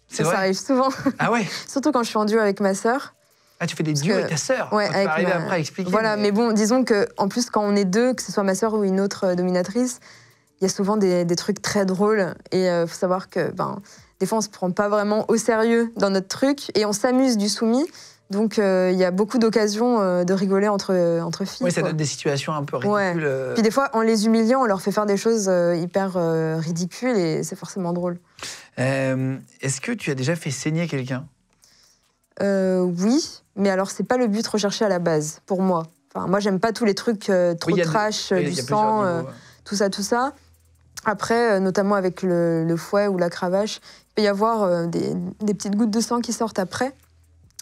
C'est vrai? Ça arrive souvent. Ah ouais? Surtout quand je suis en duo avec ma sœur. Ah, tu fais des duos avec ta sœur? Ouais, tu vas arriver après à expliquer. Voilà, mais bon, disons qu'en plus, quand on est deux, que ce soit ma sœur ou une autre dominatrice, il y a souvent des trucs très drôles. Et il faut savoir que des fois, on ne se prend pas vraiment au sérieux dans notre truc et on s'amuse du soumis. Donc, il y a beaucoup d'occasions de rigoler entre filles. Oui, ça donne des situations un peu ridicules. Ouais. Puis des fois, en les humiliant, on leur fait faire des choses hyper ridicules et c'est forcément drôle. Est-ce que tu as déjà fait saigner quelqu'un? Oui, mais alors c'est pas le but recherché à la base, pour moi. Enfin, moi, j'aime pas tous les trucs trop trash, du sang, tout ça. Après, notamment avec le fouet ou la cravache, il peut y avoir des petites gouttes de sang qui sortent après.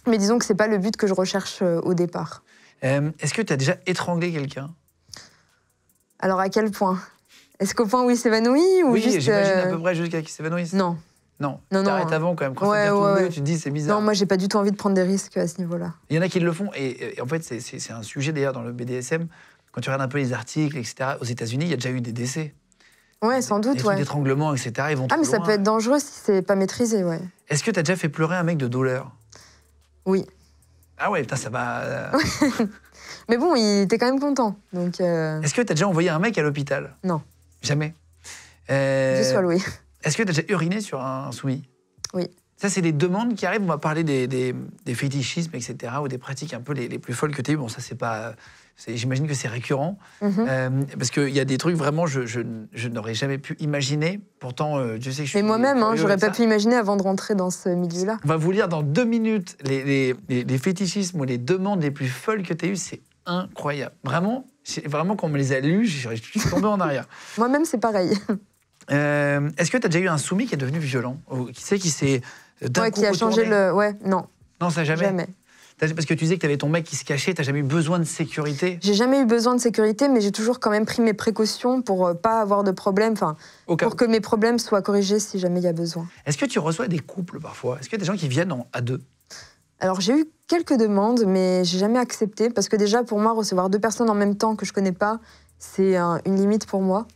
Mais disons que c'est pas le but que je recherche au départ. Est-ce que tu as déjà étranglé quelqu'un? Alors à quel point? Est-ce qu'au point où il s'évanouit ou Oui, juste, j'imagine à peu près jusqu'à qu'il s'évanouisse. Non. Non, Non, t'arrêtes non. avant quand même. Quand Ouais, ça devient tout bleu, ouais. tu te dis c'est bizarre. Non, moi j'ai pas du tout envie de prendre des risques à ce niveau-là. Il y en a qui le font, et en fait, c'est un sujet d'ailleurs dans le BDSM. Quand tu regardes un peu les articles, etc., aux États-Unis, il y a déjà eu des décès. Ouais, sans doute, des ouais. d'étranglement, etc. Ils vont Ah, trop mais ça loin. peut être dangereux si c'est pas maîtrisé, ouais. Est-ce que tu as déjà fait pleurer un mec de douleur? Oui. Ah ouais, putain, ça va. Mais bon, il était quand même content, donc... Est-ce que tu as déjà envoyé un mec à l'hôpital? Non. Jamais. Je suis Louis. Est-ce que tu as déjà uriné sur un soumis? Oui. Ça, c'est des demandes qui arrivent. On va parler des fétichismes, etc., ou des pratiques un peu les plus folles que tu as eues. Bon, ça, c'est pas... J'imagine que c'est récurrent. Parce qu'il y a des trucs, vraiment, je n'aurais jamais pu imaginer. Pourtant, je sais que je suis... Mais moi-même, hein, j'aurais avec pas ça. pu imaginer avant de rentrer dans ce milieu-là. On va vous lire dans 2 minutes les fétichismes ou les demandes les plus folles que tu as eues. C'est incroyable. Vraiment, quand on me les a lus, je suis tombé en arrière. Moi-même, c'est pareil. Est-ce que tu as déjà eu un soumis qui est devenu violent? Qui s'est d'un Ouais, coup qui a changé retourné? le... Ouais, non, Non, ça jamais. jamais. Parce que tu disais que tu avais ton mec qui se cachait, tu n'as jamais eu besoin de sécurité? J'ai jamais eu besoin de sécurité, mais j'ai toujours quand même pris mes précautions pour pas avoir de problème, enfin, pour que mes problèmes soient corrigés si jamais il y a besoin. Est-ce que tu reçois des couples parfois? Est-ce qu'il y a des gens qui viennent à deux? Alors j'ai eu quelques demandes, mais j'ai jamais accepté, parce que déjà pour moi, recevoir 2 personnes en même temps que je connais pas, c'est une limite pour moi.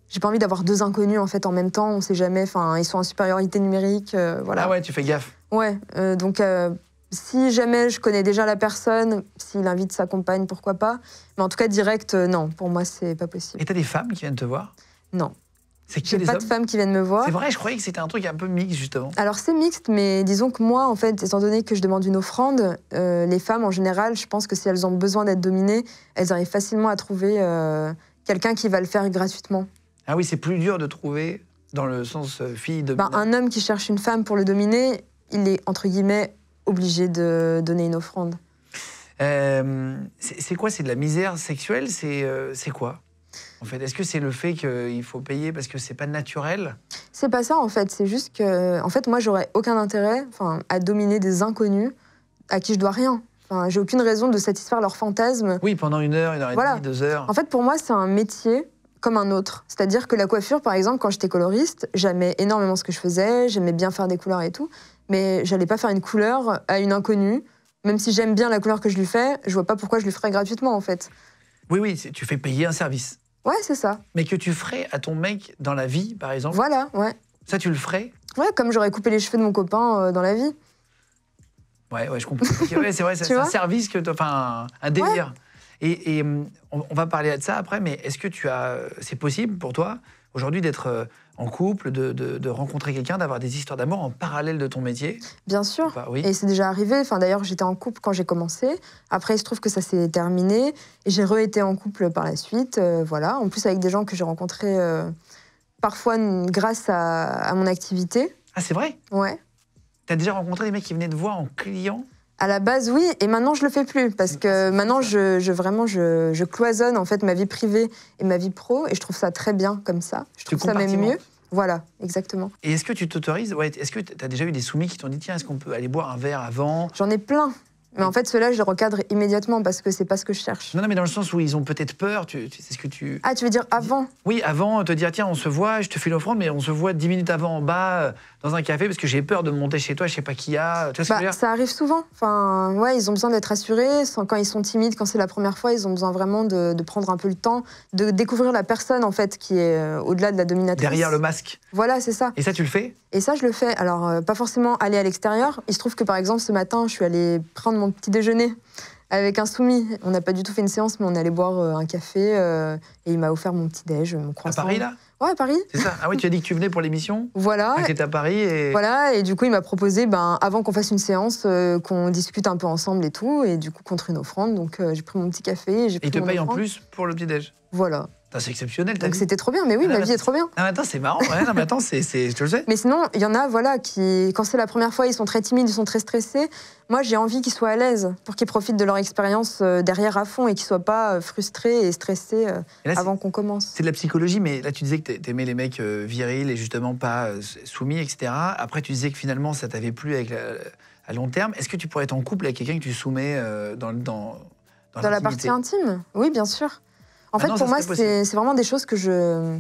J'ai pas envie d'avoir 2 inconnus en fait en même temps, on sait jamais, enfin ils sont en supériorité numérique, voilà. Ah ouais, tu fais gaffe. Ouais, donc si jamais je connais déjà la personne, s'il invite sa compagne, pourquoi pas. Mais en tout cas, direct, non, pour moi, c'est pas possible. Et t'as des femmes qui viennent te voir? Non. C'est que J'ai des pas hommes? de femmes qui viennent me voir. C'est vrai, je croyais que c'était un truc un peu mixte, justement. Alors c'est mixte, mais disons que moi, en fait, étant donné que je demande une offrande, les femmes, en général, je pense que si elles ont besoin d'être dominées, elles arrivent facilement à trouver quelqu'un qui va le faire gratuitement. Ah oui, c'est plus dur de trouver, dans le sens fille de... Un homme qui cherche une femme pour le dominer, il est, entre guillemets, obligé de donner une offrande. C'est quoi? C'est de la misère sexuelle? C'est quoi? En fait, est-ce que c'est le fait qu'il faut payer parce que c'est pas naturel? C'est pas ça, en fait. C'est juste que, en fait, moi, j'aurais aucun intérêt, à dominer des inconnus à qui je dois rien. Enfin, j'ai aucune raison de satisfaire leurs fantasmes. Oui, pendant 1 heure, 1 heure et Voilà. demie, 2 heures. En fait, pour moi, c'est un métier comme un autre. C'est-à-dire que la coiffure, par exemple, quand j'étais coloriste, j'aimais énormément ce que je faisais, j'aimais bien faire des couleurs et tout, mais j'allais pas faire une couleur à une inconnue. Même si j'aime bien la couleur que je lui fais, je vois pas pourquoi je lui ferais gratuitement, en fait. Oui, tu fais payer un service. Ouais, c'est ça. Mais que tu ferais à ton mec dans la vie, par exemple? Voilà, ouais. Ça, tu le ferais? Ouais, comme j'aurais coupé les cheveux de mon copain dans la vie. Ouais, je comprends. Okay, ouais, c'est vrai, c'est un service enfin, un délire. Ouais. Et on va parler de ça après, mais est-ce que c'est possible pour toi aujourd'hui d'être en couple, de rencontrer quelqu'un, d'avoir des histoires d'amour en parallèle de ton métier? Bien sûr. Oui. Et c'est déjà arrivé. Enfin, d'ailleurs, j'étais en couple quand j'ai commencé. Après, il se trouve que ça s'est terminé. Et j'ai re-été en couple par la suite. Voilà. En plus, avec des gens que j'ai rencontrés parfois grâce à mon activité. Ah, c'est vrai? Ouais. T'as déjà rencontré des mecs qui venaient te voir en client? À la base, oui, et maintenant je le fais plus parce que maintenant je cloisonne en fait ma vie privée et ma vie pro et je trouve ça très bien comme ça. Je trouve ça même mieux. Voilà, exactement. Et est-ce que tu t'autorises? Ouais, est-ce que tu as déjà eu des soumis qui t'ont dit tiens, est-ce qu'on peut aller boire un verre avant? J'en ai plein. Mais en fait, ceux-là, je les recadre immédiatement parce que c'est pas ce que je cherche. Non, mais dans le sens où ils ont peut-être peur, c'est ce que tu... Ah, tu veux dire avant? Oui, avant, te dire, tiens, on se voit, je te fais l'offrande, mais on se voit 10 minutes avant en bas, dans un café, parce que j'ai peur de monter chez toi, je sais pas qui y a. Tu vois ce que je veux dire? Ça arrive souvent. Enfin, ouais, ils ont besoin d'être rassurés. Quand ils sont timides, quand c'est la première fois, ils ont besoin vraiment de prendre un peu le temps, de découvrir la personne, en fait, qui est au-delà de la dominatrice. Derrière le masque. Voilà, c'est ça. Et ça, tu le fais? Et ça, je le fais. Alors, pas forcément aller à l'extérieur. Il se trouve que, par exemple, ce matin, je suis allée prendre mon petit déjeuner avec un soumis. On n'a pas du tout fait une séance, mais on est allé boire un café et il m'a offert mon petit déj, mon croissant. À Paris, là? Ouais, à Paris. C'est ça? Ah oui, tu as dit que tu venais pour l'émission? Voilà. Ah, t'étais à Paris et... Voilà, et du coup, il m'a proposé, avant qu'on fasse une séance, qu'on discute un peu ensemble et tout, et du coup, contre une offrande. Donc, j'ai pris mon petit café et j'ai pris Et il te mon paye en offrande. plus pour le petit déj? Voilà. C'est exceptionnel, ta Donc vie. c'était trop bien, mais oui, Ah, ma bah, vie est trop bien. Non, mais attends, c'est marrant. Ouais, non, mais attends, je te le sais. Mais sinon, il y en a, voilà, qui, quand c'est la première fois, ils sont très timides, ils sont très stressés. Moi, j'ai envie qu'ils soient à l'aise pour qu'ils profitent de leur expérience derrière à fond et qu'ils soient pas frustrés et stressés Et là, avant qu'on commence. c'est de la psychologie, mais là, tu disais que t'aimais les mecs virils et justement pas soumis, etc. Après, tu disais que finalement, ça t'avait plu à long terme. Est-ce que tu pourrais être en couple avec quelqu'un que tu soumets dans Dans la partie intime, oui, bien sûr. En fait, non, pour ça moi, serait possible. c'est vraiment des choses que je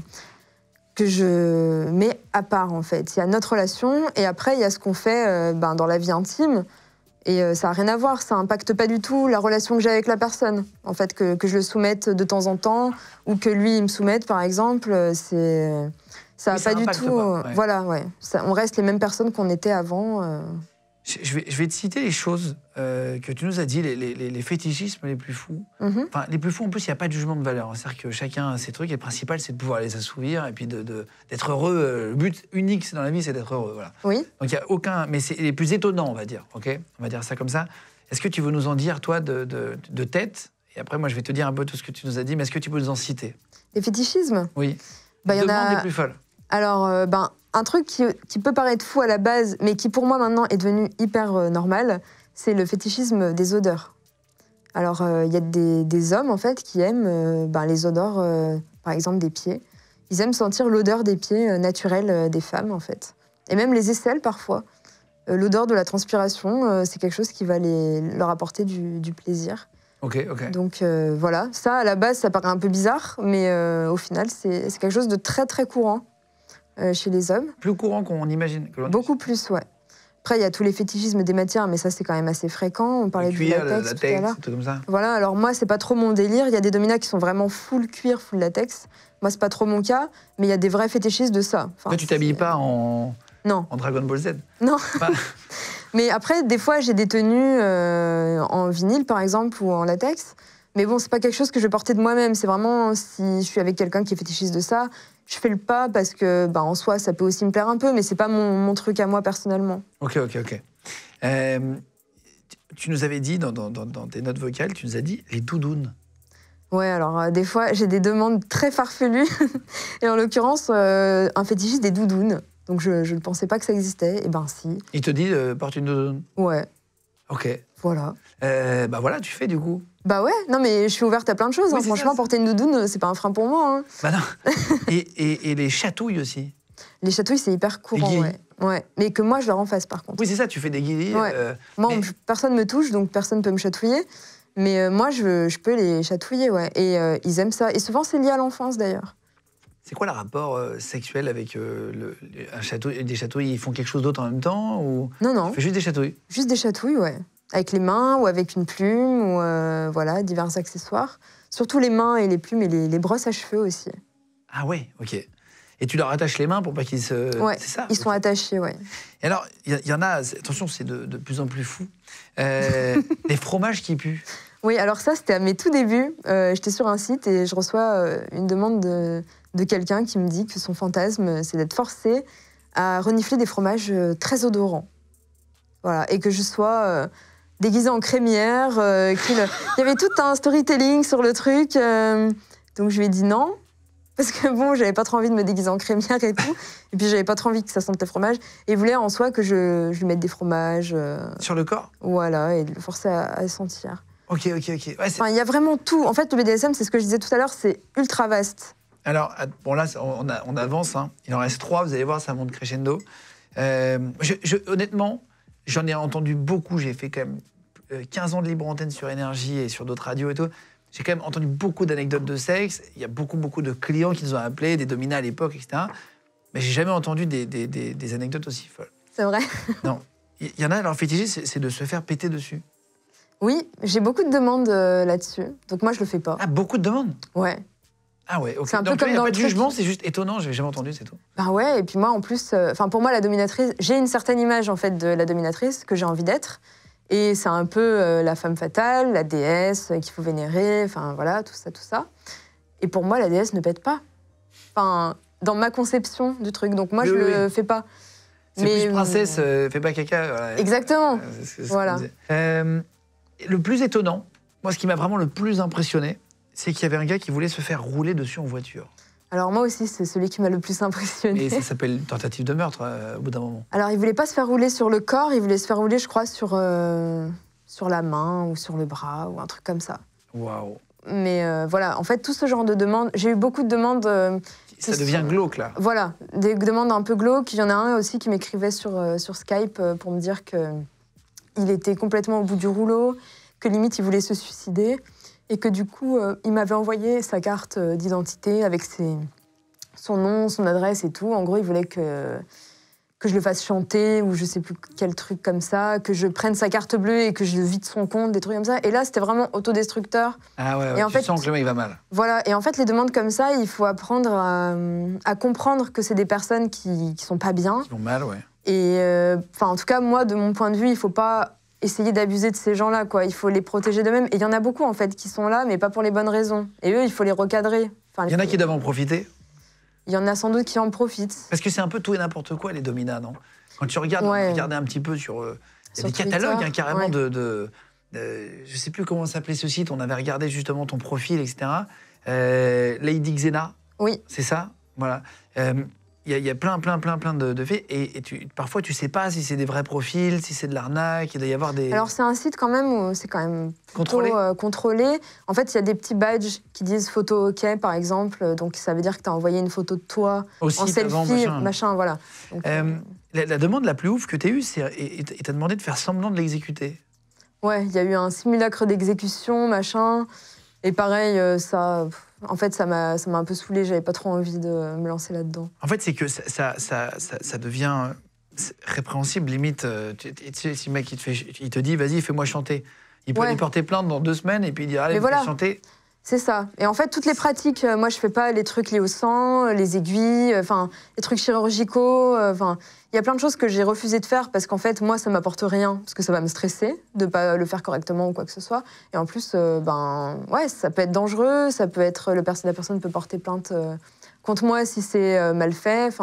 mets à part, en fait. Il y a notre relation, et après, il y a ce qu'on fait dans la vie intime. Et ça n'a rien à voir, ça n'impacte pas du tout la relation que j'ai avec la personne. En fait, que je le soumette de temps en temps, ou que lui, il me soumette, par exemple, ça n'a ça pas du impacte tout... pas, ouais. Voilà, ouais. On reste les mêmes personnes qu'on était avant. Je vais te citer les choses que tu nous as dit, les fétichismes les plus fous. Mhm. Enfin, les plus fous, en plus, il n'y a pas de jugement de valeur. C'est-à-dire que chacun a ses trucs, et le principal, c'est de pouvoir les assouvir et puis d'être heureux. Le but unique c'est dans la vie, c'est d'être heureux. Voilà. Oui. Donc, il n'y a aucun. Mais c'est les plus étonnants, on va dire. OK ? On va dire ça comme ça. Est-ce que tu veux nous en dire, toi, de tête ? Et après, moi, je vais te dire un peu tout ce que tu nous as dit, mais est-ce que tu peux nous en citer ? Les fétichismes, Oui. il y en Demande a... les plus folles. Alors, un truc qui peut paraître fou à la base, mais qui pour moi maintenant est devenu hyper normal, c'est le fétichisme des odeurs. Alors, il y a des hommes en fait qui aiment les odeurs, par exemple des pieds. Ils aiment sentir l'odeur des pieds naturels des femmes en fait. Et même les aisselles parfois. L'odeur de la transpiration, c'est quelque chose qui va leur apporter du plaisir. OK. Donc voilà, ça à la base ça paraît un peu bizarre, mais au final c'est quelque chose de très très courant. Chez les hommes. Plus courant qu'on imagine. Beaucoup plus, ouais. Après, il y a tous les fétichismes des matières, mais ça, c'est quand même assez fréquent. On parlait Le cuir, du latex tout à l'heure. tout comme ça. Voilà, alors moi, c'est pas trop mon délire. Il y a des dominas qui sont vraiment full cuir, full latex. Moi, c'est pas trop mon cas, mais il y a des vrais fétichistes de ça. Enfin, Toi, tu t'habilles pas en Dragon Ball Z. Non. Enfin, Mais après, des fois, j'ai des tenues en vinyle, par exemple, ou en latex. Mais bon, c'est pas quelque chose que je vais porter de moi-même. C'est vraiment si je suis avec quelqu'un qui est fétichiste de ça, je fais le pas parce que, en soi, ça peut aussi me plaire un peu, mais c'est pas mon truc à moi personnellement. OK. Tu nous avais dit dans tes notes vocales, tu nous as dit les doudounes. Ouais, alors des fois, j'ai des demandes très farfelues. Et en l'occurrence, un fétichiste des doudounes. Donc je ne pensais pas que ça existait. Et ben si. Il te dit porte une doudoune. Ouais. OK. Voilà. Voilà, tu fais du coup. Bah ouais, non mais je suis ouverte à plein de choses. Oui, hein. c'est Franchement, ça. porter une doudoune, c'est pas un frein pour moi. Hein. Bah non. et les chatouilles aussi. Les chatouilles, c'est hyper courant. Les Ouais. Ouais. Mais que moi, je leur en fasse par contre. Oui, c'est ça, tu fais des guillis. Ouais. Moi, personne me touche, donc personne ne peut me chatouiller. Mais moi, je peux les chatouiller, ouais. Et ils aiment ça. Et souvent, c'est lié à l'enfance d'ailleurs. C'est quoi le rapport sexuel avec des chatouilles? Ils font quelque chose d'autre en même temps ou... Non. Tu fais juste des chatouilles? Juste des chatouilles, ouais. Avec les mains ou avec une plume ou voilà, divers accessoires. Surtout les mains et les plumes et les brosses à cheveux aussi. Ah ouais, OK. Et tu leur attaches les mains pour pas qu'ils se... Ouais, c'est ça? ils sont attachés, ouais. Et alors, il y en a, attention, c'est de plus en plus fou, des fromages qui puent. Oui, alors ça, c'était à mes tout débuts. J'étais sur un site et je reçois une demande de quelqu'un qui me dit que son fantasme, c'est d'être forcé à renifler des fromages très odorants. Voilà, et que je sois déguisée en crémière. Il y avait tout un storytelling sur le truc. Donc je lui ai dit non. Parce que bon, j'avais pas trop envie de me déguiser en crémière et tout. Et puis j'avais pas trop envie que ça sente le fromage. Et il voulait en soi que je lui mette des fromages. Sur le corps? Voilà, et de le forcer à sentir. OK. Ouais, enfin, il y a vraiment tout. En fait, le BDSM, c'est ce que je disais tout à l'heure, c'est ultra vaste. Alors, bon là, on avance. Hein. Il en reste 3, vous allez voir, ça monte crescendo. Honnêtement, j'en ai entendu beaucoup. J'ai fait quand même 15 ans de libre antenne sur Énergie et sur d'autres radios et tout. J'ai quand même entendu beaucoup d'anecdotes de sexe. Il y a beaucoup de clients qui nous ont appelés, des dominas à l'époque, etc. Mais j'ai jamais entendu des anecdotes aussi folles. C'est vrai? Non. Il y en a, leur fétichisme, c'est de se faire péter dessus. Oui, j'ai beaucoup de demandes là-dessus. Donc moi, je le fais pas. Ah, beaucoup de demandes? Ouais. Ah ouais, ok. C'est un peu Donc, comme il n'y a dans pas le de truc. jugement, c'est juste étonnant, j'ai jamais entendu, c'est tout. Bah ouais, et puis moi, en plus, pour moi, la dominatrice, j'ai une certaine image, en fait, de la dominatrice que j'ai envie d'être. Et c'est un peu la femme fatale, la déesse qu'il faut vénérer, enfin voilà, tout ça. Et pour moi, la déesse ne pète pas. Enfin, dans ma conception du truc. Donc moi, je le fais pas. C'est plus princesse, fais pas caca. Voilà. Exactement. C'est ce voilà. qu'on disait. Le plus étonnant, moi, ce qui m'a vraiment le plus impressionné, c'est qu'il y avait un gars qui voulait se faire rouler dessus en voiture. Alors moi aussi, c'est celui qui m'a le plus impressionné. Et ça s'appelle une tentative de meurtre au bout d'un moment. Alors il voulait pas se faire rouler sur le corps, il voulait se faire rouler, je crois, sur la main ou sur le bras ou un truc comme ça. Waouh. Mais voilà, en fait, tout ce genre de demandes, j'ai eu beaucoup de demandes. Ça devient glauque, là. Voilà, des demandes un peu glauques. Il y en a un aussi qui m'écrivait sur Skype pour me dire qu'il était complètement au bout du rouleau, que limite il voulait se suicider, et que du coup, il m'avait envoyé sa carte d'identité avec son nom, son adresse et tout. En gros, il voulait que je le fasse chanter ou je sais plus quel truc comme ça, que je prenne sa carte bleue et que je vide son compte, des trucs comme ça. Et là, c'était vraiment autodestructeur. Ah ouais, et en fait, sens que le mec va mal. Voilà, et en fait, les demandes comme ça, il faut apprendre à comprendre que c'est des personnes qui sont pas bien. Qui vont mal, ouais. Et en tout cas, moi, de mon point de vue, il faut pas essayer d'abuser de ces gens-là, quoi. Il faut les protéger d'eux-mêmes. Et il y en a beaucoup, en fait, qui sont là, mais pas pour les bonnes raisons. Et eux, il faut les recadrer. Il y en a qui doivent en profiter. Il y en a sans doute qui en profitent. Parce que c'est un peu tout et n'importe quoi, les dominats, non? Quand tu regardes, regardez un petit peu sur il y a des catalogues carrément de je sais plus comment s'appelait ce site, on avait regardé justement ton profil, etc. Lady Xena, oui. C'est ça? Voilà. Il y a plein de faits, et parfois tu sais pas si c'est des vrais profils, si c'est de l'arnaque, il doit y avoir des... Alors c'est un site quand même où c'est quand même plutôt contrôlé. En fait, il y a des petits badges qui disent photo OK, par exemple, donc ça veut dire que tu as envoyé une photo de toi aussi, en selfie, machin, voilà. Donc, la demande la plus ouf que tu as eue, c'est et t'as demandé de faire semblant de l'exécuter. Ouais, il y a eu un simulacre d'exécution, machin, et pareil, ça... En fait, ça m'a un peu saoulée, j'avais pas trop envie de me lancer là-dedans. En fait, c'est que ça devient répréhensible, limite. Tu sais, si le mec il te dit, vas-y, fais-moi chanter. Il peut aller porter plainte dans 2 semaines et puis il dit, allez, fais chanter. C'est ça. Et en fait, toutes les pratiques, moi, je fais pas les trucs liés au sang, les aiguilles, les trucs chirurgicaux. Il y a plein de choses que j'ai refusé de faire parce qu'en fait, moi, ça m'apporte rien, parce que ça va me stresser de pas le faire correctement ou quoi que ce soit. Et en plus, ça peut être dangereux, ça peut être la personne peut porter plainte contre moi si c'est mal fait.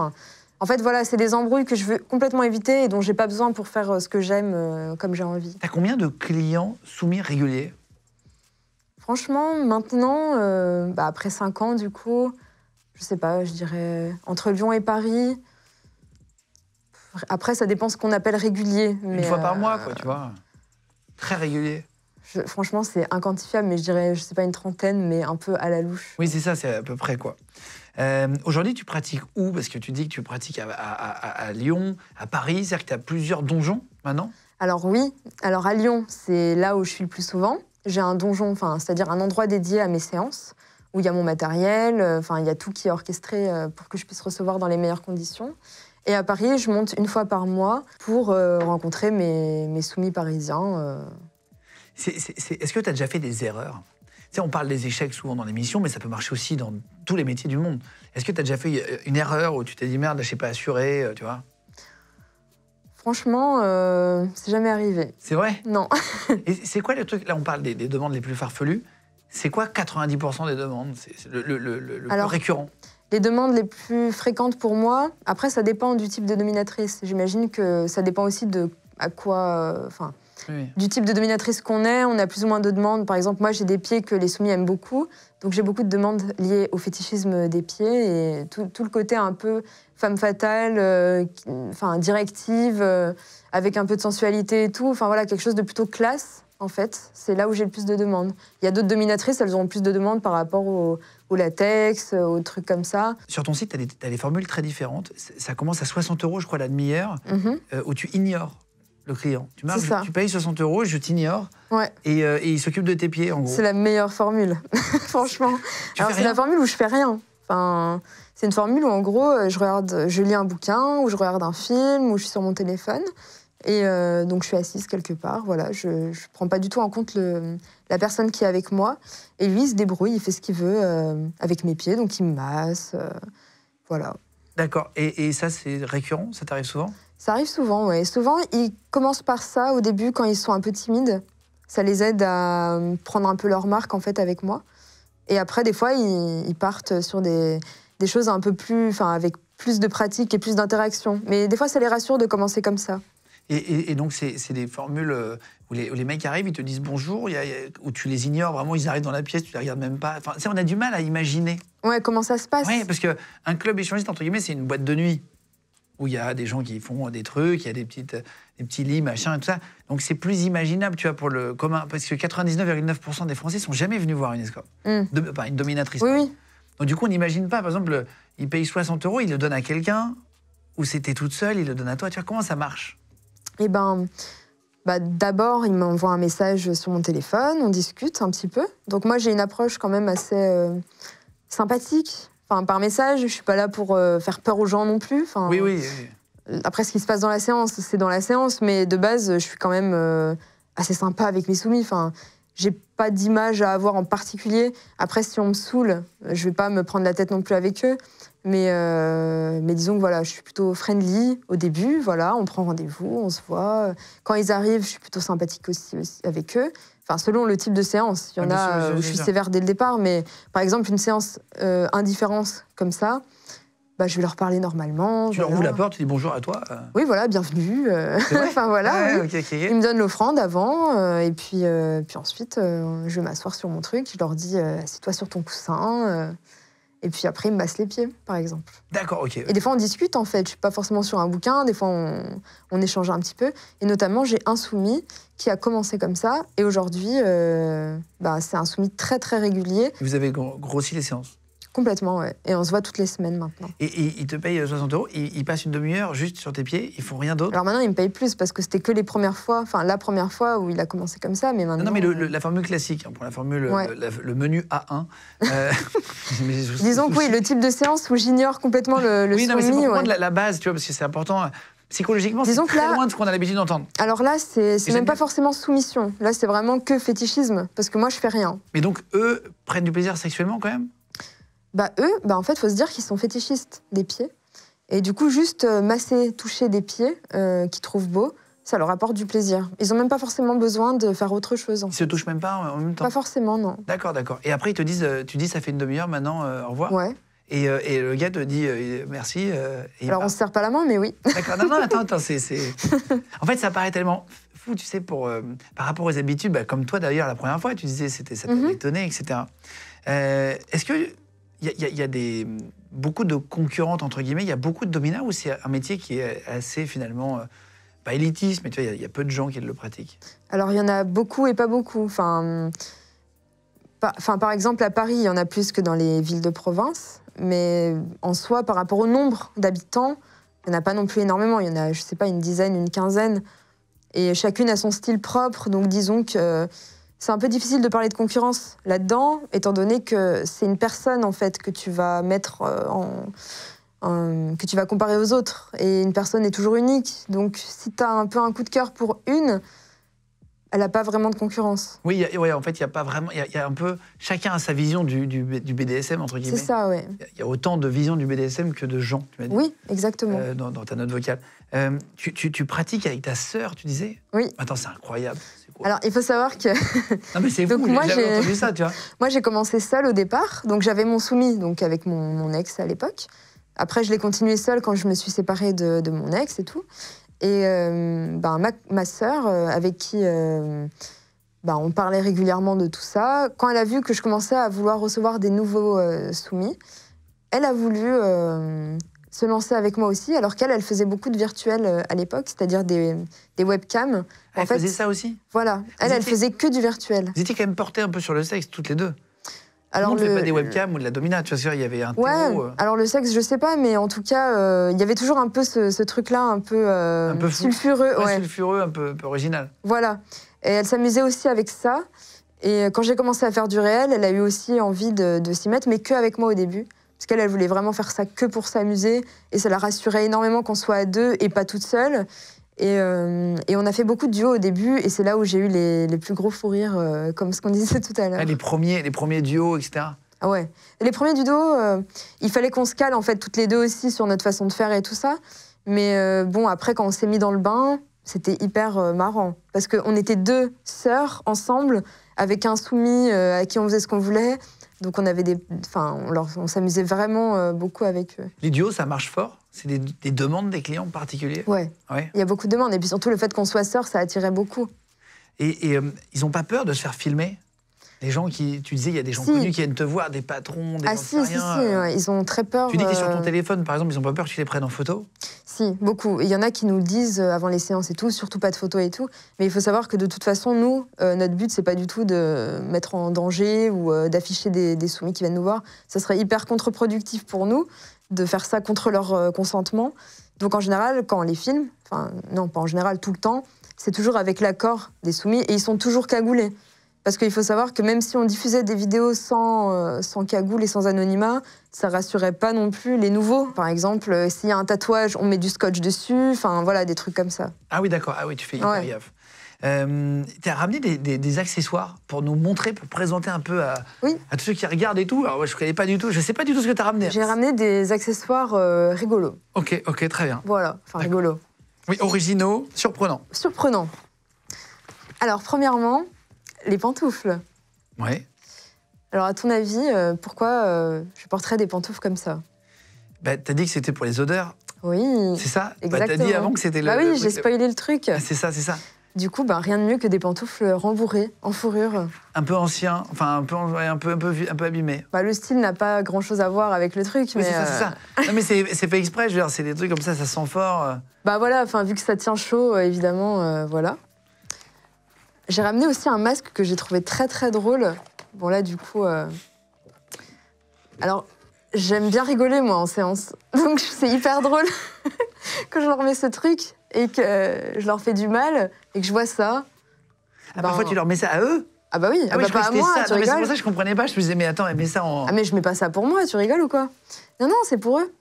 En fait, voilà, c'est des embrouilles que je veux complètement éviter et dont j'ai pas besoin pour faire ce que j'aime comme j'ai envie. T'as combien de clients soumis réguliers? Franchement, maintenant, après 5 ans, du coup, je sais pas, je dirais entre Lyon et Paris. Après, ça dépend ce qu'on appelle régulier. Une fois par mois, quoi, tu vois. Très régulier. Franchement, c'est inquantifiable, mais je dirais, je sais pas, une trentaine, mais un peu à la louche. Oui, c'est ça, c'est à peu près, quoi. Aujourd'hui, tu pratiques où? Parce que tu dis que tu pratiques à Lyon, à Paris, c'est-à-dire que tu as plusieurs donjons, maintenant? Alors oui, alors à Lyon, c'est là où je suis le plus souvent. J'ai un donjon, c'est-à-dire un endroit dédié à mes séances, où il y a mon matériel, il y a tout qui est orchestré pour que je puisse recevoir dans les meilleures conditions. Et à Paris, je monte 1 fois par mois pour rencontrer mes soumis parisiens. Est-ce que tu as déjà fait des erreurs? Tu sais, on parle des échecs souvent dans l'émission, mais ça peut marcher aussi dans tous les métiers du monde. Est-ce que tu as déjà fait une erreur où tu t'es dit « merde, je ne sais pas assurer », tu vois? Franchement, c'est jamais arrivé. C'est vrai? Non. Et c'est quoi le truc? Là, on parle des demandes les plus farfelues. C'est quoi 90% des demandes? C'est le plus récurrent? Les demandes les plus fréquentes pour moi, après, ça dépend du type de dominatrice. J'imagine que ça dépend aussi de à quoi... du type de dominatrice qu'on est, on a plus ou moins de demandes. Par exemple, moi, j'ai des pieds que les soumis aiment beaucoup. Donc, j'ai beaucoup de demandes liées au fétichisme des pieds et tout le côté un peu femme fatale, directive, avec un peu de sensualité et tout. Voilà, quelque chose de plutôt classe, en fait. C'est là où j'ai le plus de demandes. Il y a d'autres dominatrices, elles auront plus de demandes par rapport au latex, aux trucs comme ça. Sur ton site, tu as des formules très différentes. Ça commence à 60 € je crois, la demi-heure, où tu ignores le client. Tu payes 60 €, je t'ignore, et il s'occupe de tes pieds, en gros. C'est la meilleure formule, franchement. Alors, c'est la formule où je fais rien. C'est une formule où, en gros, je lis un bouquin, ou je regarde un film, ou je suis sur mon téléphone. Et donc, je suis assise quelque part. Voilà, je ne prends pas du tout en compte la personne qui est avec moi. Et lui, il se débrouille, il fait ce qu'il veut avec mes pieds. Donc, il me masse. Voilà. D'accord. Et ça, c'est récurrent? Ça t'arrive souvent? Ça arrive souvent, oui. Souvent, ils commencent par ça au début, quand ils sont un peu timides. Ça les aide à prendre un peu leur marque, en fait, avec moi. Et après, des fois, ils partent sur des choses un peu plus... avec plus de pratique et plus d'interaction. Mais des fois, ça les rassure de commencer comme ça. Et donc, c'est des formules où les mecs arrivent, ils te disent bonjour, où tu les ignores, vraiment, ils arrivent dans la pièce, tu les regardes même pas. Enfin, on a du mal à imaginer. Ouais, comment ça se passe? Oui, parce qu'un club échangiste, entre guillemets, c'est une boîte de nuit où il y a des gens qui font des trucs, il y a des petits lits, machin et tout ça. Donc, c'est plus imaginable, tu vois, pour le commun. Parce que 99,9% des Français sont jamais venus voir une escorte. Une dominatrice. Oui, oui. Donc, du coup, on n'imagine pas, par exemple, il paye 60 €, il le donne à quelqu'un, ou c'était toute seule, il le donne à toi. Tu vois, comment ça marche? Eh ben, d'abord, il m'envoie un message sur mon téléphone, on discute un petit peu. Donc moi, j'ai une approche quand même assez sympathique. Enfin, par message, je suis pas là pour faire peur aux gens non plus. Enfin, Oui. après, ce qui se passe dans la séance, c'est dans la séance, mais de base, je suis quand même assez sympa avec mes soumis. Enfin, j'ai pas d'image à avoir en particulier. Après, si on me saoule, je vais pas me prendre la tête non plus avec eux. Mais disons que voilà, je suis plutôt friendly au début. Voilà, on prend rendez-vous, on se voit. Quand ils arrivent, je suis plutôt sympathique aussi avec eux. Enfin, selon le type de séance. Il y en a où je suis sévère dès le départ, mais par exemple, une séance indifférence comme ça, je vais leur parler normalement. Tu leur ouvres la porte, tu dis bonjour à toi. Oui, voilà, bienvenue. Enfin voilà. Ouais, oui. okay. Ils me donnent l'offrande avant, et puis ensuite, je vais m'asseoir sur mon truc. Je leur dis, assieds-toi sur ton coussin. Et puis après, ils me massent les pieds, par exemple. D'accord, ok. Et des fois, on discute, en fait. Je suis pas forcément sur un bouquin. Des fois, on échange un petit peu. Et notamment, j'ai un soumis qui a commencé comme ça. Et aujourd'hui, c'est un soumis très, très régulier. Vous avez grossi les séances? Complètement, ouais. Et on se voit toutes les semaines maintenant. Et ils te payent 60 €, ils passent une demi-heure juste sur tes pieds, ils font rien d'autre? Alors maintenant, ils me payent plus parce que c'était que les premières fois, enfin la première fois où il a commencé comme ça, mais maintenant... Non, mais la formule classique, pour la formule, le menu A1. Disons que oui, le type de séance où j'ignore complètement le oui, non, mais c'est soumis. pour comprendre la base, tu vois, parce que c'est important. Psychologiquement, c'est très loin de ce qu'on a l'habitude d'entendre. Alors là, c'est même pas forcément soumission. Là, c'est vraiment que fétichisme, parce que moi, je fais rien. Mais donc, eux prennent du plaisir sexuellement, quand même? Eux, en fait, il faut se dire qu'ils sont fétichistes des pieds. Et du coup, juste masser, toucher des pieds qu'ils trouvent beaux, ça leur apporte du plaisir. Ils n'ont même pas forcément besoin de faire autre chose. Ils se touchent même pas en même temps? Pas forcément, non. D'accord. Et après, ils te disent, tu dis, ça fait une demi-heure, maintenant, au revoir? Ouais. Et le gars te dit merci. Alors, on se serre pas la main, mais oui. D'accord. Non, attends, c'est... En fait, ça paraît tellement fou, tu sais, par rapport aux habitudes, comme toi, d'ailleurs, la première fois, tu disais, ça t'avait étonné, etc. Est-ce que... Il y a beaucoup de concurrentes, entre guillemets, il y a beaucoup de dominas, ou c'est un métier qui est assez, finalement, pas élitiste, mais tu vois, il y a peu de gens qui le pratiquent? Alors, il y en a beaucoup et pas beaucoup. Par exemple, à Paris, il y en a plus que dans les villes de province, mais en soi, par rapport au nombre d'habitants, il n'y en a pas non plus énormément. Il y en a, je sais pas, une dizaine, une quinzaine, et chacune a son style propre, donc disons que... C'est un peu difficile de parler de concurrence là-dedans, étant donné que c'est une personne en fait que tu vas mettre que tu vas comparer aux autres, et une personne est toujours unique. Donc, si tu as un peu un coup de cœur pour une, elle n'a pas vraiment de concurrence. Oui, en fait, il y a pas vraiment, il y a un peu, chacun a sa vision du BDSM, entre guillemets. C'est ça, ouais. Il y a autant de visions du BDSM que de gens, tu m'as dit. Oui, exactement. Dans ta note vocale. Tu pratiques avec ta sœur, tu disais? Oui. Attends, c'est incroyable. Alors, il faut savoir que... Non, mais c'est fou, j'ai jamais entendu ça, tu vois. Moi, j'ai commencé seule au départ. Donc, j'avais mon soumis, donc avec mon ex à l'époque. Après, je l'ai continué seule quand je me suis séparée de mon ex et tout. Et ma sœur, avec qui on parlait régulièrement de tout ça, quand elle a vu que je commençais à vouloir recevoir des nouveaux soumis, elle a voulu se lancer avec moi aussi, alors qu'elle faisait beaucoup de virtuel à l'époque, c'est-à-dire des webcams. Elle faisait ça aussi? Voilà, elle faisait que du virtuel. Vous étiez quand même portées un peu sur le sexe, toutes les deux? Alors, tout le monde ne fait pas des webcams ou de la domina, tu vois, il y avait un théo. Alors le sexe, je sais pas, mais en tout cas, il y avait toujours un peu ce truc-là, un peu sulfureux. Ouais, sulfureux, un peu original. Voilà. Et elle s'amusait aussi avec ça. Et quand j'ai commencé à faire du réel, elle a eu aussi envie de s'y mettre, mais qu'avec moi au début. Parce qu'elle voulait vraiment faire ça que pour s'amuser. Et ça la rassurait énormément qu'on soit à deux et pas toute seule. Et on a fait beaucoup de duos au début, et c'est là où j'ai eu les plus gros fous rires, comme ce qu'on disait tout à l'heure. Les premiers duos, etc. Ah ouais. Les premiers duos, il fallait qu'on se cale, en fait, toutes les deux aussi, sur notre façon de faire et tout ça. Mais après, quand on s'est mis dans le bain, c'était hyper marrant. Parce qu'on était deux sœurs ensemble, avec un soumis à qui on faisait ce qu'on voulait, Donc on s'amusait vraiment beaucoup avec eux. Les duos, ça marche fort? C'est des demandes des clients particuliers? Ouais. Il y a beaucoup de demandes. Et puis surtout, le fait qu'on soit sœurs, ça attirait beaucoup. Et ils n'ont pas peur de se faire filmer? Les gens tu disais, il y a des gens connus qui viennent te voir, des patrons, des si, ouais. Ils ont très peur. Tu dis que tu es sur ton téléphone, par exemple, ils n'ont pas peur que tu les prennes en photo? Si, beaucoup. Il y en a qui nous le disent avant les séances et tout, surtout pas de photos et tout. Mais il faut savoir que de toute façon, nous, notre but, c'est pas du tout de mettre en danger ou d'afficher des soumis qui viennent nous voir. Ça serait hyper contre-productif pour nous de faire ça contre leur consentement. Donc en général, quand on les filme, enfin non, pas en général, tout le temps, c'est toujours avec l'accord des soumis et ils sont toujours cagoulés. Parce qu'il faut savoir que même si on diffusait des vidéos sans cagoule et sans anonymat, ça rassurait pas non plus les nouveaux. Par exemple, s'il y a un tatouage, on met du scotch dessus, enfin voilà, des trucs comme ça. Ah oui, d'accord, tu fais hyper gaffe. Tu as ramené des accessoires pour nous montrer, pour présenter un peu à tous ceux qui regardent et tout. Alors moi, je connais pas du tout, je sais pas du tout ce que tu as ramené. J'ai ramené des accessoires rigolos. Ok, très bien. Voilà, enfin rigolos. Oui, originaux, surprenants. Surprenants. Alors, premièrement, les pantoufles. Ouais. Alors, à ton avis, pourquoi je porterais des pantoufles comme ça? T'as dit que c'était pour les odeurs. Oui. C'est ça? Exactement. T'as dit avant que c'était Bah oui, j'ai spoilé le truc. C'est ça. Du coup, rien de mieux que des pantoufles rembourrées, en fourrure. Un peu ancien, enfin un peu abîmé. Le style n'a pas grand-chose à voir avec le truc, mais... C'est ça. Non mais c'est fait exprès, je veux dire, c'est des trucs comme ça sent fort. Voilà, vu que ça tient chaud, évidemment, voilà. J'ai ramené aussi un masque que j'ai trouvé très très drôle. Bon là, du coup... Alors, j'aime bien rigoler, moi, en séance. Donc c'est hyper drôle que je leur mets ce truc et que je leur fais du mal et que je vois ça. Parfois, tu leur mets ça à eux? Ah bah oui, je pas à moi, ça. tu Non, mais c'est rigoles. pour ça que je comprenais pas. Je me disais, mais attends, elle met ça en... Ah mais je mets pas ça pour moi, tu rigoles ou quoi? Non, c'est pour eux.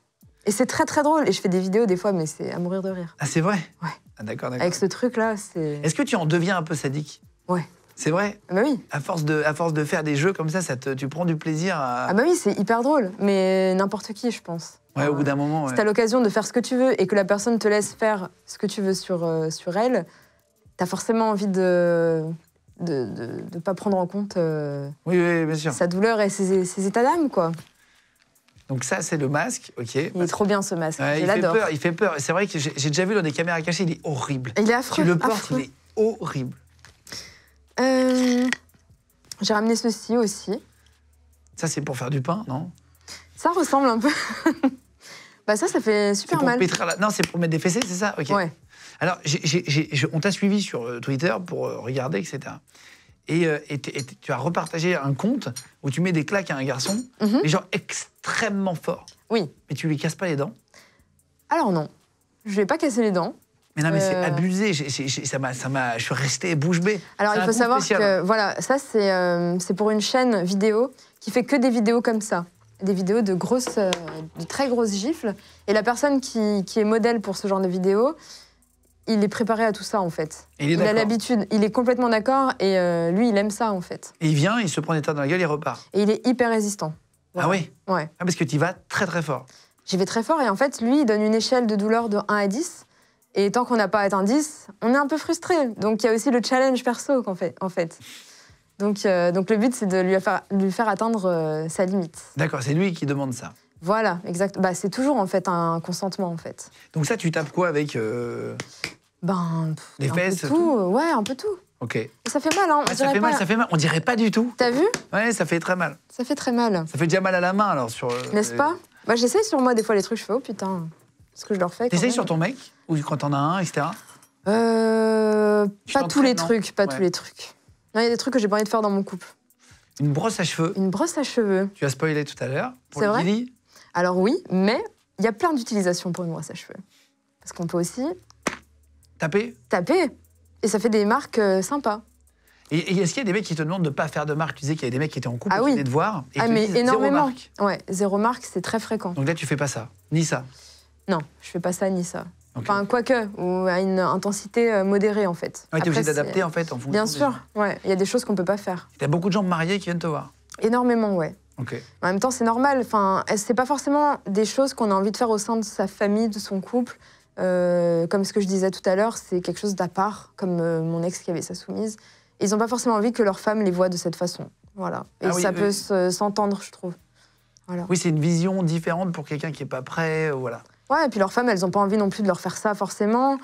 Et c'est très très drôle. Et je fais des vidéos des fois, mais c'est à mourir de rire. Ah, c'est vrai? Ouais. Ah, d'accord. Avec ce truc-là, c'est... Est-ce que tu en deviens un peu sadique? Ouais. C'est vrai? Ah bah oui. À force de faire des jeux comme ça, tu prends du plaisir à... Ah bah oui, c'est hyper drôle. Mais n'importe qui, je pense. Ouais, au bout d'un moment, Si t'as l'occasion de faire ce que tu veux et que la personne te laisse faire ce que tu veux sur elle, t'as forcément envie de pas prendre en compte oui, bien sûr. sa douleur et ses états d'âme, quoi. Donc ça, c'est le masque, ok. Il est trop bien, ce masque, je il l'adore. fait peur. C'est vrai que j'ai déjà vu dans des caméras cachées, il est horrible. Il est affreux. Tu le portes, il est horrible. J'ai ramené ceci aussi. Ça, c'est pour faire du pain, non? Ça ressemble un peu. Ça fait super mal. Non, c'est pour mettre des fessées, c'est ça? Ok. Ouais. Alors, on t'a suivi sur Twitter pour regarder, etc. Et tu as repartagé un compte où tu mets des claques à un garçon, des gens extrêmement forts. Oui. Mais tu lui casses pas les dents? Alors non, je lui ai pas cassé les dents. Mais non, mais c'est abusé. Je suis resté bouche bée. Alors, il faut savoir que, voilà, ça, c'est pour une chaîne vidéo qui fait que des vidéos comme ça. Des vidéos de très grosses gifles. Et la personne qui est modèle pour ce genre de vidéo, il est préparé à tout ça, en fait. Il a l'habitude. Il est complètement d'accord. Et lui, il aime ça, en fait. Et il vient, il se prend des tas dans la gueule, il repart. Et il est hyper résistant. Voilà. Ah oui? Ouais. Ah, parce que tu y vas très, très fort. J'y vais très fort. Et en fait, lui, il donne une échelle de douleur de 1 à 10. Et tant qu'on n'a pas atteint 10, on est un peu frustré. Donc, il y a aussi le challenge perso, en fait. Donc le but, c'est de lui faire atteindre sa limite. D'accord, c'est lui qui demande ça. Voilà, exact. C'est toujours, en fait, un consentement, en fait. Donc ça, tu tapes quoi avec des fesses, tout. Ouais, un peu tout. Ok. Et ça fait mal, hein. Ça fait mal. On dirait pas du tout. T'as vu? Ouais, ça fait très mal. Ça fait très mal. Ça fait déjà mal à la main, alors, sur... N'est-ce pas? J'essaye sur moi, des fois, les trucs, je fais, oh putain, ce que je leur fais. T'essayes sur ton mec? Ou quand t'en as un, etc.? Pas tous les trucs, tous les trucs. Non, il y a des trucs que j'ai pas envie de faire dans mon couple. Une brosse à cheveux? Une brosse à cheveux. Tu as spoilé tout à l'heure. C'est vrai? Alors oui, mais il y a plein d'utilisations pour une brosse à cheveux. Parce qu'on peut aussi... Taper? Et ça fait des marques sympas. Et est-ce qu'il y a des mecs qui te demandent de ne pas faire de marque? Tu disais qu'il y a des mecs qui étaient en couple, qui venaient te voir, et mais disent énormément. 0 marque. Ouais, 0 marque, c'est très fréquent. Donc là, tu fais pas ça, ni ça? Non, je fais pas ça ni ça. Okay. Enfin, quoique, ou à une intensité modérée, en fait. Ouais, t'es obligé d'adapter, en fait, en fonction. Bien sûr, ouais. Il y a des choses qu'on peut pas faire. T'as beaucoup de gens mariés qui viennent te voir? Énormément, ouais. Ok. En même temps, c'est normal. Enfin, c'est pas forcément des choses qu'on a envie de faire au sein de sa famille, de son couple. Comme ce que je disais tout à l'heure, c'est quelque chose d'à part, comme mon ex qui avait sa soumise. Ils n'ont pas forcément envie que leur femme les voie de cette façon. Voilà. Et Ah oui, ça oui. peut s'entendre, je trouve. Voilà. Oui, c'est une vision différente pour quelqu'un qui n'est pas prêt, voilà. Ouais, et puis leurs femmes, elles n'ont pas envie non plus de leur faire ça, forcément.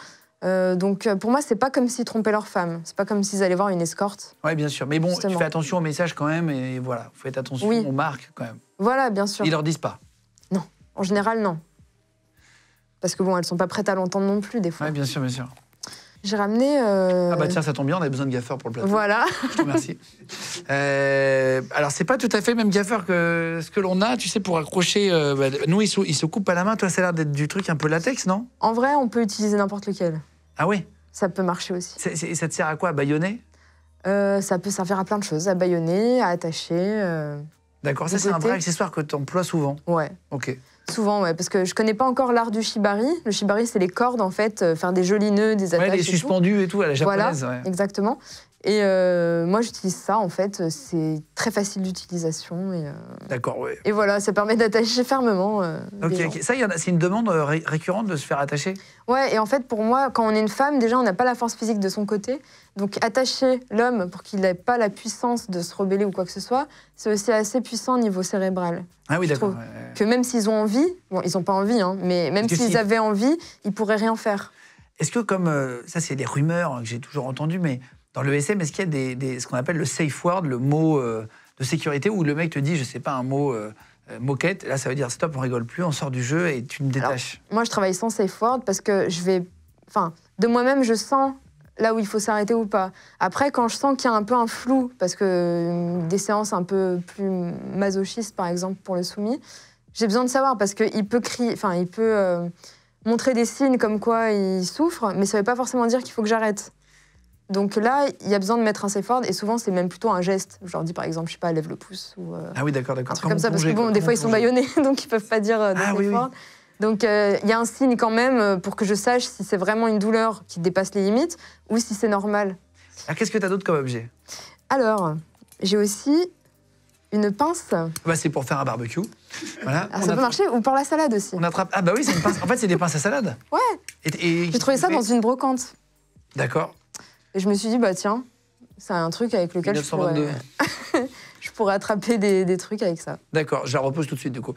Donc, pour moi, c'est pas comme s'ils trompaient leur femme. C'est pas comme s'ils allaient voir une escorte. Oui, bien sûr. Mais bon, Justement. tu fais attention au message quand même, et voilà, faites attention Oui. aux marques quand même. Voilà, bien sûr. Ils leur disent pas. Non. En général, non. Parce que bon, elles sont pas prêtes à l'entendre non plus, des fois. Oui, bien sûr, bien sûr. J'ai ramené... Ah bah tiens, ça tombe bien, on a besoin de gaffeurs pour le plateau. Voilà. Je te remercie. Alors, c'est pas tout à fait le même gaffeur que ce que l'on a, tu sais, pour accrocher... nous, il se coupe à la main. Toi, ça a l'air d'être du truc un peu latex, non? En vrai, on peut utiliser n'importe lequel. Ah oui? Ça peut marcher aussi. Ça te sert à quoi? À bâillonner? Ça peut servir à plein de choses. À bâillonner, à attacher. D'accord, ça, de c'est un côté. vrai accessoire que tu emploies souvent. Ouais. Ok. Souvent, ouais. Parce que je connais pas encore l'art du shibari. Le shibari, c'est les cordes, en fait. Faire des jolis nœuds, des attaches Ouais, les et tout. suspendus et tout, à la japonaise. Voilà, Ouais. exactement. Et moi, j'utilise ça, en fait. C'est très facile d'utilisation. D'accord, ouais. Et voilà, ça permet d'attacher fermement. Ok, les gens. ok. Ça, c'est une demande récurrente de se faire attacher? Ouais, et en fait, pour moi, quand on est une femme, déjà, on n'a pas la force physique de son côté. Donc, attacher l'homme pour qu'il n'ait pas la puissance de se rebeller ou quoi que ce soit, c'est aussi assez puissant au niveau cérébral. Ah oui, je d'accord. trouve. Ouais. Que même s'ils ont envie, bon, ils n'ont pas envie, hein, mais même Parce que s'ils si- avaient envie, ils pourraient rien faire. Est-ce que comme... ça, c'est des rumeurs que j'ai toujours entendues, mais dans le SM, est-ce qu'il y a ce qu'on appelle le safe word, le mot de sécurité, où le mec te dit, je sais pas, un mot moquette, là, ça veut dire stop, on rigole plus, on sort du jeu et tu me détaches. Moi, je travaille sans safe word parce que je vais... Enfin, de moi-même, je sens là où il faut s'arrêter ou pas. Après, quand je sens qu'il y a un peu un flou, parce que des séances un peu plus masochistes, par exemple, pour le soumis, j'ai besoin de savoir, parce qu'il peut crier... Enfin, il peut montrer des signes comme quoi il souffre, mais ça veut pas forcément dire qu'il faut que j'arrête. Donc là, il y a besoin de mettre un safe word, et souvent, c'est même plutôt un geste. Je leur dis, par exemple, je sais pas, lève le pouce, ou Ah oui, d'accord, d'accord. un truc comme ça, parce que bon, des fois, ils sont bâillonnés, donc ils peuvent pas dire de Ah safe oui, oui. word. Donc, il y a un signe quand même pour que je sache si c'est vraiment une douleur qui dépasse les limites, ou si c'est normal. Ah, qu'est-ce que tu as d'autre comme objet? Alors, j'ai aussi une pince. Bah, c'est pour faire un barbecue. Voilà. Alors, ça peut marcher, ou pour la salade aussi. On attrape... Ah bah oui, c'est une pince. En fait, c'est des pinces à salade. Ouais. J'ai trouvé ça dans une brocante. D'accord. Et je me suis dit, bah tiens, c'est un truc avec lequel 1922. je pourrais attraper des trucs avec ça. D'accord, je la repose tout de suite, du coup.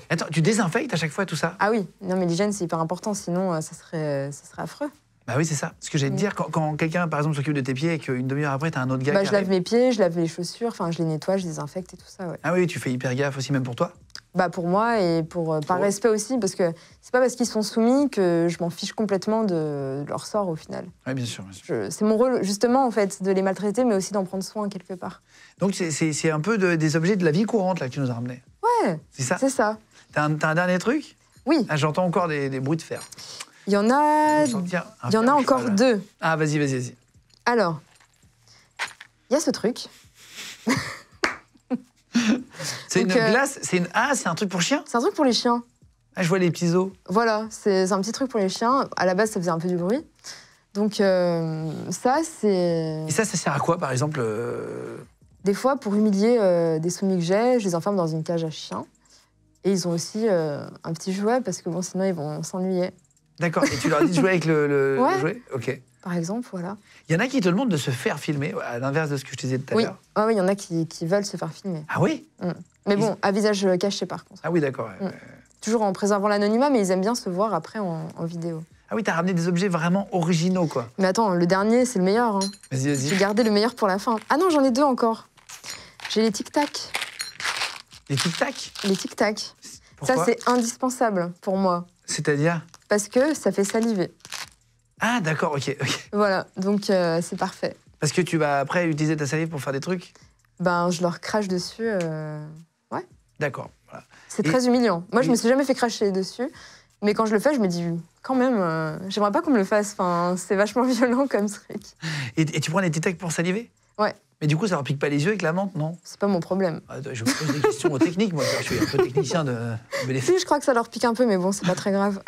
Attends, tu désinfectes à chaque fois tout ça? Ah oui, non mais l'hygiène c'est hyper important, sinon ça serait affreux. Bah oui, c'est ça. Ce que j'allais te dire, quand quelqu'un, par exemple, s'occupe de tes pieds et qu'une demi-heure après, t'as un autre gars Bah, qui je lave arrive. mes pieds, je lave les chaussures, enfin je les nettoie, je désinfecte et tout ça, ouais. Ah oui, tu fais hyper gaffe aussi, même pour toi? Bah pour moi et par Ouais. respect aussi, parce que c'est pas parce qu'ils sont soumis que je m'en fiche complètement de leur sort au final. Oui, bien sûr. Bien sûr. C'est mon rôle justement en fait de les maltraiter, mais aussi d'en prendre soin quelque part. Donc, c'est un peu des objets de la vie courante là, que tu nous as ramenés. Ouais, C'est ça? c'est ça. T'as un dernier truc? Oui, Ah, j'entends encore des bruits de fer. il y en a, Je sens qu'il y a un il y en fer a à encore cheval. deux. Ah, vas-y. Alors, il y a ce truc. C'est une Donc, glace? Ah, c'est un truc pour chien? C'est un truc pour les chiens. Ah, je vois les petits os. Voilà, c'est un petit truc pour les chiens. À la base, ça faisait un peu du bruit. Donc ça, c'est... Et ça sert à quoi, par exemple Des fois, pour humilier des soumis que j'ai, je les enferme dans une cage à chiens. Et ils ont aussi un petit jouet, parce que bon, sinon, ils vont s'ennuyer. D'accord, et tu leur dis de jouer avec le Ouais. jouet? Ok. Par exemple, voilà. Il y en a qui te demandent de se faire filmer, à l'inverse de ce que je te disais tout à Oui, l'heure. il y en a qui veulent se faire filmer. Ah oui? Mais bon, à visage caché, par contre. Ah oui, d'accord. Ouais. Toujours en préservant l'anonymat, mais ils aiment bien se voir après en vidéo. Ah oui, t'as ramené des objets vraiment originaux, quoi. Mais attends, le dernier, c'est le meilleur. Hein. Vas-y, J'ai vas-y. gardé le meilleur pour la fin. Ah non, j'en ai deux encore. J'ai les tic-tac. Les tic-tac? Les tic-tac. Pourquoi? Ça, c'est indispensable pour moi. C'est-à-dire? Parce que ça fait saliver. Ah, d'accord, ok. Voilà, donc c'est parfait. Parce que tu vas après utiliser ta salive pour faire des trucs? Ben, je leur crache dessus. D'accord, voilà. C'est Et- très humiliant. Moi, je Oui. me suis jamais fait cracher dessus. Mais quand je le fais, je me dis, quand même, j'aimerais pas qu'on me le fasse. Enfin, c'est vachement violent comme truc. Et tu prends des tic-tac pour saliver? Ouais. Mais du coup, ça leur pique pas les yeux avec la menthe, non? C'est pas mon problème. Attends, je vous pose des questions techniques, moi. Je suis un peu technicien de les Si, je crois que ça leur pique un peu, mais bon, c'est pas très grave.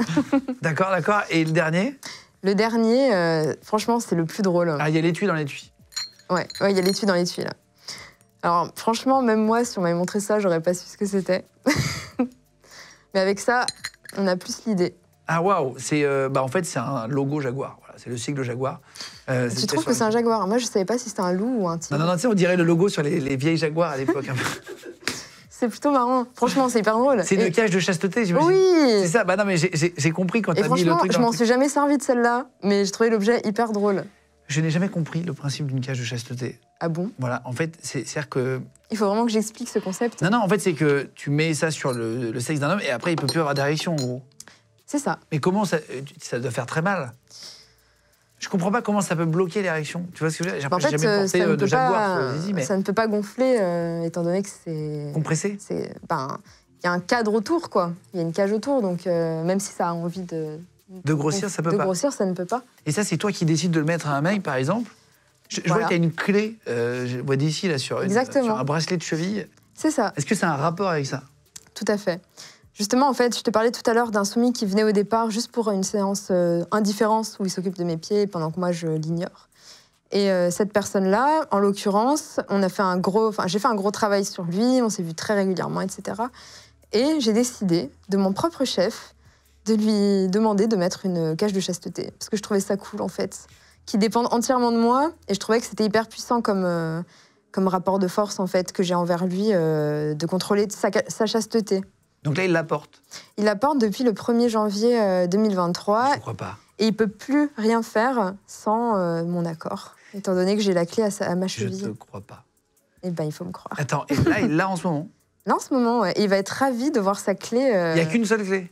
D'accord, d'accord. Et le dernier? Le dernier, franchement, c'est le plus drôle. Ah, il y a l'étui dans l'étui. Ouais, il y a l'étui dans l'étui, là. Alors, franchement, même moi, si on m'avait montré ça, j'aurais pas su ce que c'était. Mais avec ça, on a plus l'idée. Ah, waouh! En fait, c'est un logo Jaguar. Voilà. Voilà, c'est le sigle Jaguar. Tu trouves que c'est un jaguar? Moi, je savais pas si c'était un loup ou un tigre. Non, tu sais, on dirait le logo sur les vieilles Jaguars à l'époque. C'est plutôt marrant. Franchement, c'est hyper drôle. C'est une cage de chasteté, j'imagine. Oui. C'est ça. Bah non, mais j'ai compris quand Et t'as mis le franchement, truc. je m'en suis jamais servi de celle-là, mais j'ai trouvé l'objet hyper drôle. Je n'ai jamais compris le principe d'une cage de chasteté. Ah bon? Voilà, en fait, c'est-à-dire que... Il faut vraiment que j'explique ce concept. Non, en fait, c'est que tu mets ça sur le sexe d'un homme et après, il peut plus avoir d'érection, en gros. C'est ça. Mais comment ça doit faire très mal. Je comprends pas comment ça peut bloquer l'érection. Tu vois ce que je veux dire? En fait, jamais porté de Jaguar. Ça ne peut pas gonfler, étant donné que c'est... Compressé? Il y a un cadre autour, quoi. Il y a une cage autour, donc même si ça a envie de grossir, ça peut pas. De grossir, ça ne peut pas. Et ça, c'est toi qui décides de le mettre à un mec, par exemple? Je vois qu'il y a une clé, je vois d'ici, là, sur un bracelet de cheville. C'est ça. Est-ce que ça a un rapport avec ça? Tout à fait. Justement, en fait, je te parlais tout à l'heure d'un soumis qui venait au départ juste pour une séance indifférence où il s'occupe de mes pieds pendant que moi, je l'ignore. Et cette personne-là, en l'occurrence, j'ai fait un gros travail sur lui, on s'est vu très régulièrement, etc. Et j'ai décidé, de mon propre chef, de lui demander de mettre une cage de chasteté. Parce que je trouvais ça cool, en fait. Qui dépendent entièrement de moi. Et je trouvais que c'était hyper puissant comme rapport de force, en fait, que j'ai envers lui, de contrôler sa chasteté. Donc là, il la porte? Il la porte depuis le 1er janvier 2023. Je crois pas. Et il peut plus rien faire sans mon accord, étant donné que j'ai la clé à ma cheville. Je te crois pas. Eh ben, il faut me croire. Attends, et là, il l'a en ce moment? Là, en ce moment, ouais. Et il va être ravi de voir sa clé. Il n'y a qu'une seule clé?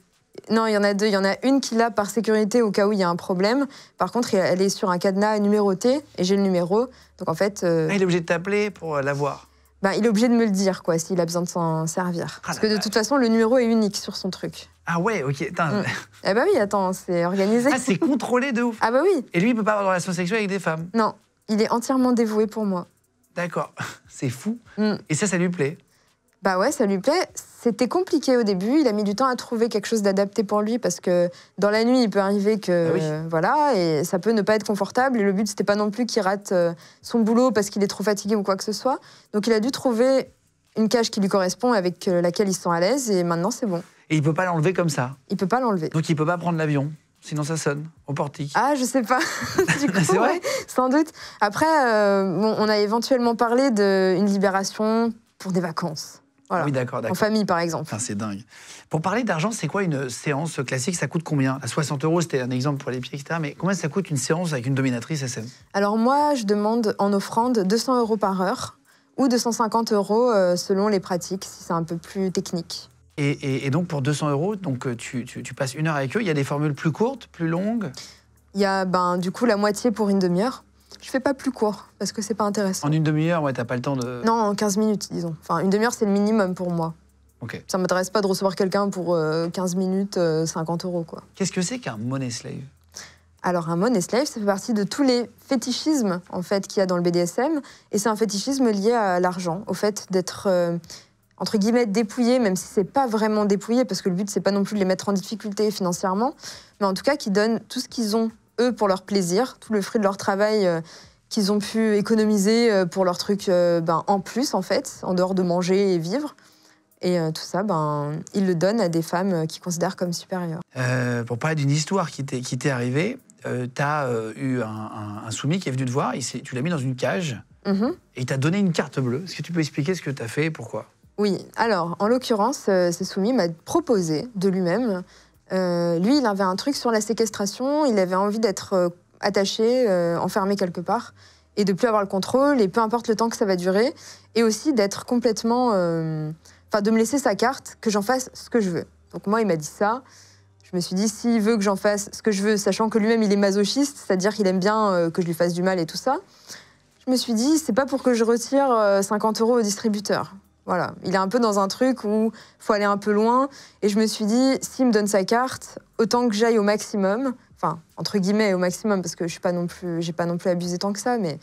Non, il y en a deux. Il y en a une qu'il a par sécurité au cas où il y a un problème. Par contre, elle est sur un cadenas numéroté et j'ai le numéro. Donc en fait... Ah, il est obligé de t'appeler pour l'avoir? Il est obligé de me le dire, quoi, s'il a besoin de s'en servir. Parce que de toute façon, le numéro est unique sur son truc. Ah ouais, ok. Eh bah oui, attends, c'est organisé. Ah, c'est contrôlé de ouf. Ah bah oui. Et lui, il peut pas avoir de relation sexuelle avec des femmes? Non, il est entièrement dévoué pour moi. D'accord, c'est fou. Et ça lui plaît? Bah ouais, ça lui plaît. C'était compliqué au début. Il a mis du temps à trouver quelque chose d'adapté pour lui parce que dans la nuit, il peut arriver que voilà, et ça peut ne pas être confortable. Et le but, c'était pas non plus qu'il rate son boulot parce qu'il est trop fatigué ou quoi que ce soit. Donc il a dû trouver une cage qui lui correspond avec laquelle il se sent à l'aise. Et maintenant, c'est bon. Et il peut pas l'enlever comme ça? Il peut pas l'enlever. Donc il peut pas prendre l'avion? Sinon, ça sonne au portique. Ah, je sais pas. Du coup, c'est vrai? Ouais, sans doute. Après, on a éventuellement parlé d'une libération pour des vacances. Voilà. Oui, d'accord. En famille, par exemple. Enfin, c'est dingue. Pour parler d'argent, c'est quoi une séance classique? Ça coûte combien? À 60 €, c'était un exemple pour les pieds, etc. Mais combien ça coûte une séance avec une dominatrice SM? Alors moi, je demande en offrande 200 € par heure ou 250 € selon les pratiques, si c'est un peu plus technique. Et donc, pour 200 €, donc, tu passes 1 heure avec eux. Il y a des formules plus courtes, plus longues? Il y a du coup la moitié pour une demi-heure. Je fais pas plus court, parce que c'est pas intéressant. En une demi-heure, ouais, t'as pas le temps de... Non, en 15 minutes, disons. Enfin, une demi-heure, c'est le minimum pour moi. Ok. Ça m'intéresse pas de recevoir quelqu'un pour 15 minutes, 50 €, quoi. Qu'est-ce que c'est qu'un money slave? Alors, un money slave, ça fait partie de tous les fétichismes, en fait, qu'il y a dans le BDSM. Et c'est un fétichisme lié à l'argent, au fait d'être, entre guillemets, dépouillé, même si c'est pas vraiment dépouillé, parce que le but, c'est pas non plus de les mettre en difficulté financièrement, mais en tout cas, qui donnent tout ce qu'ils ont, eux, pour leur plaisir, tout le fruit de leur travail qu'ils ont pu économiser pour leur truc en plus, en fait, en dehors de manger et vivre. Et tout ça, ils le donnent à des femmes qu'ils considèrent comme supérieures. Pour parler d'une histoire qui t'est arrivée, tu as eu un soumis qui est venu te voir, tu l'as mis dans une cage, et il t'a donné une carte bleue. Est-ce que tu peux expliquer ce que tu as fait et pourquoi? Oui, alors, en l'occurrence, ce soumis m'a proposé de lui-même. Lui, il avait un truc sur la séquestration, il avait envie d'être attaché, enfermé quelque part, et de plus avoir le contrôle, et peu importe le temps que ça va durer, et aussi d'être complètement... de me laisser sa carte, que j'en fasse ce que je veux. Donc moi, il m'a dit ça. Je me suis dit, s'il veut que j'en fasse ce que je veux, sachant que lui-même, il est masochiste, c'est-à-dire qu'il aime bien que je lui fasse du mal et tout ça, je me suis dit, c'est pas pour que je retire 50 € au distributeur. Voilà, il est un peu dans un truc où il faut aller un peu loin. Et je me suis dit, s'il me donne sa carte, autant que j'aille au maximum, enfin, entre guillemets, au maximum, parce que j'ai pas non plus abusé tant que ça, mais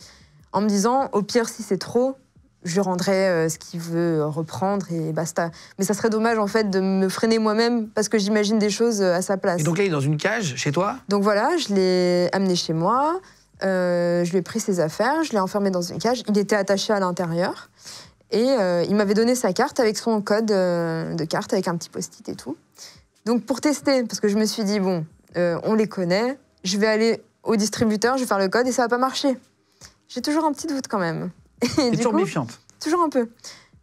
en me disant, au pire, si c'est trop, je rendrai ce qu'il veut reprendre et basta. Mais ça serait dommage, en fait, de me freiner moi-même, parce que j'imagine des choses à sa place. Et donc là, il est dans une cage, chez toi? Donc voilà, je l'ai amené chez moi, je lui ai pris ses affaires, je l'ai enfermé dans une cage, il était attaché à l'intérieur. Et il m'avait donné sa carte avec son code de carte, avec un petit post-it et tout. Donc pour tester, parce que je me suis dit, bon, on les connaît, je vais aller au distributeur, je vais faire le code et ça va pas marcher. J'ai toujours un petit doute quand même. T'es toujours méfiante. Toujours un peu,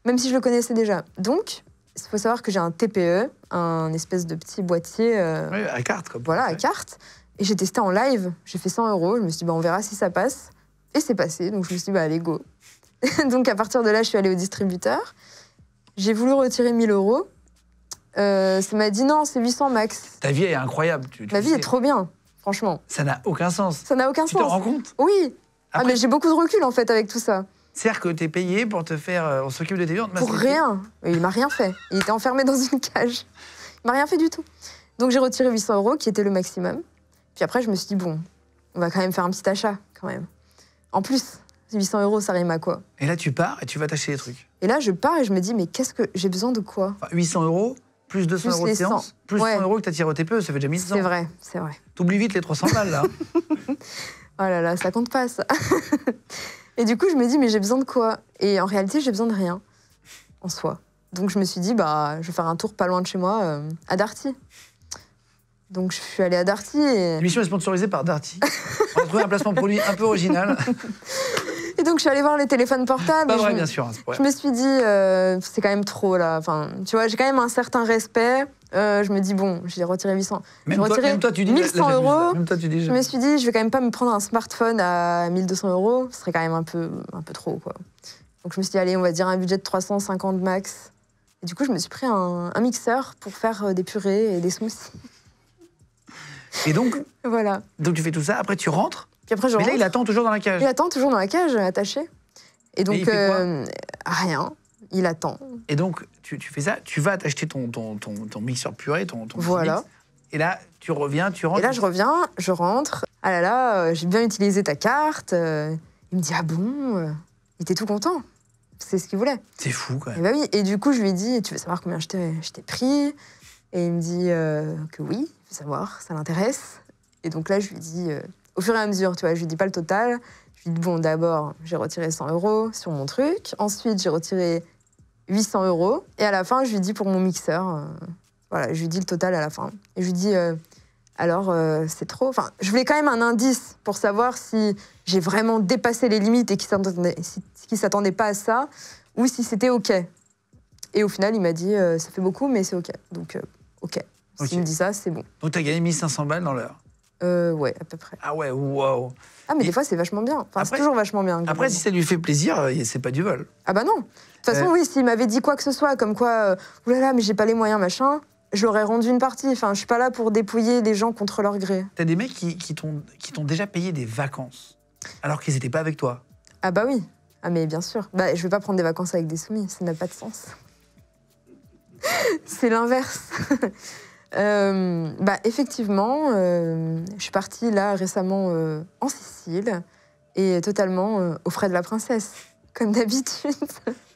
même si je le connaissais déjà. Donc, il faut savoir que j'ai un TPE, un espèce de petit boîtier. Oui, à carte, quoi. Voilà, à carte. Et j'ai testé en live, j'ai fait 100 €. Je me suis dit, bah, on verra si ça passe. Et c'est passé, donc je me suis dit, bah, allez, go. Donc à partir de là, je suis allée au distributeur. J'ai voulu retirer 1 000 €. Ça m'a dit, non, c'est 800 max. Ta vie est incroyable. Ma vie est trop bien, franchement. Ça n'a aucun sens. Ça n'a aucun sens. Tu te rends compte? Oui. Après, mais j'ai beaucoup de recul, en fait, avec tout ça. C'est-à-dire que t'es payé pour te faire... on s'occupe de tes viandes. Pour rien. Il m'a rien fait. Il était enfermé dans une cage. Il m'a rien fait du tout. Donc j'ai retiré 800 €, qui était le maximum. Puis après, je me suis dit, bon, on va quand même faire un petit achat, quand même. En plus, 800 €, ça rime à quoi? Et là, tu pars et tu vas t'acheter des trucs. Et là, je pars et je me dis, mais qu'est-ce que j'ai besoin de quoi? Enfin, 800 €, plus 200 € de les séance, 100. plus Ouais. 100 € que t'as tiré au TPE, ça fait déjà 1100. C'est vrai, c'est vrai. T'oublies vite les 300 balles, là. Oh là là, ça compte pas, ça. Et du coup, je me dis, mais j'ai besoin de quoi? Et en réalité, j'ai besoin de rien, en soi. Donc je me suis dit, bah, je vais faire un tour pas loin de chez moi, à Darty. Donc je suis allée à Darty et... L'émission est sponsorisée par Darty. On a trouvé un placement produit un peu original. Et donc je suis allée voir les téléphones portables. Pas et vrai, bien sûr. Hein, c'est pas je vrai. me suis dit, c'est quand même trop, là. Enfin, tu vois, j'ai quand même un certain respect. Je me dis, bon, j'ai retiré 800. Même J'ai retiré toi, tu dis... 1100 €. Même toi, tu dis... Je me suis dit, je vais quand même pas me prendre un smartphone à 1 200 €. Ce serait quand même un peu trop, quoi. Donc je me suis dit, allez, on va dire un budget de 350 max. Et du coup, je me suis pris un mixeur pour faire des purées et des smoothies. Et donc Voilà. tu fais tout ça, après tu rentres, Puis après, je mais là, rentre. il attend toujours dans la cage. Il attend toujours dans la cage, attaché. Et donc, il fait quoi rien. Il attend. Et donc, tu fais ça, tu vas t'acheter ton mixeur purée, ton Voilà. mix. Et là, tu reviens, tu rentres. Et là, je reviens, je rentre. Ah là là, j'ai bien utilisé ta carte. Il me dit, ah bon? Il était tout content. C'est ce qu'il voulait. C'est fou, quand Et même. bah oui. Et du coup, je lui ai dit, tu veux savoir combien je t'ai pris? Et il me dit que oui, il veut savoir, ça l'intéresse. Et donc là, je lui dis, au fur et à mesure, tu vois, je lui dis pas le total. Je lui dis, bon, d'abord, j'ai retiré 100 € sur mon truc. Ensuite, j'ai retiré 800 €. Et à la fin, je lui dis pour mon mixeur, voilà, je lui dis le total à la fin. Et je lui dis, alors, c'est trop. Enfin, je voulais quand même un indice pour savoir si j'ai vraiment dépassé les limites et qu'il ne s'attendait pas à ça, ou si c'était OK. Et au final, il m'a dit, ça fait beaucoup, mais c'est OK. Donc, OK. S'il me dit ça, c'est bon. Donc, tu as gagné 1500 balles dans l'heure. Ouais, à peu près. Ah ouais, waouh. Ah, mais Et des fois, c'est vachement bien. Enfin, après- c'est toujours vachement bien. Après, globalement. si ça lui fait plaisir, c'est pas du vol. Ah bah non. De toute façon, oui, s'il m'avait dit quoi que ce soit, comme quoi, oulala, mais j'ai pas les moyens, machin, je l'aurais rendu une partie. Enfin, je suis pas là pour dépouiller des gens contre leur gré. T'as des mecs qui t'ont déjà payé des vacances, alors qu'ils n'étaient pas avec toi. Ah bah oui. Ah mais bien sûr. Bah, je vais pas prendre des vacances avec des soumis, ça n'a pas de sens. C'est l'inverse. Bah effectivement, je suis partie là récemment en Sicile et totalement aux frais de la princesse, comme d'habitude.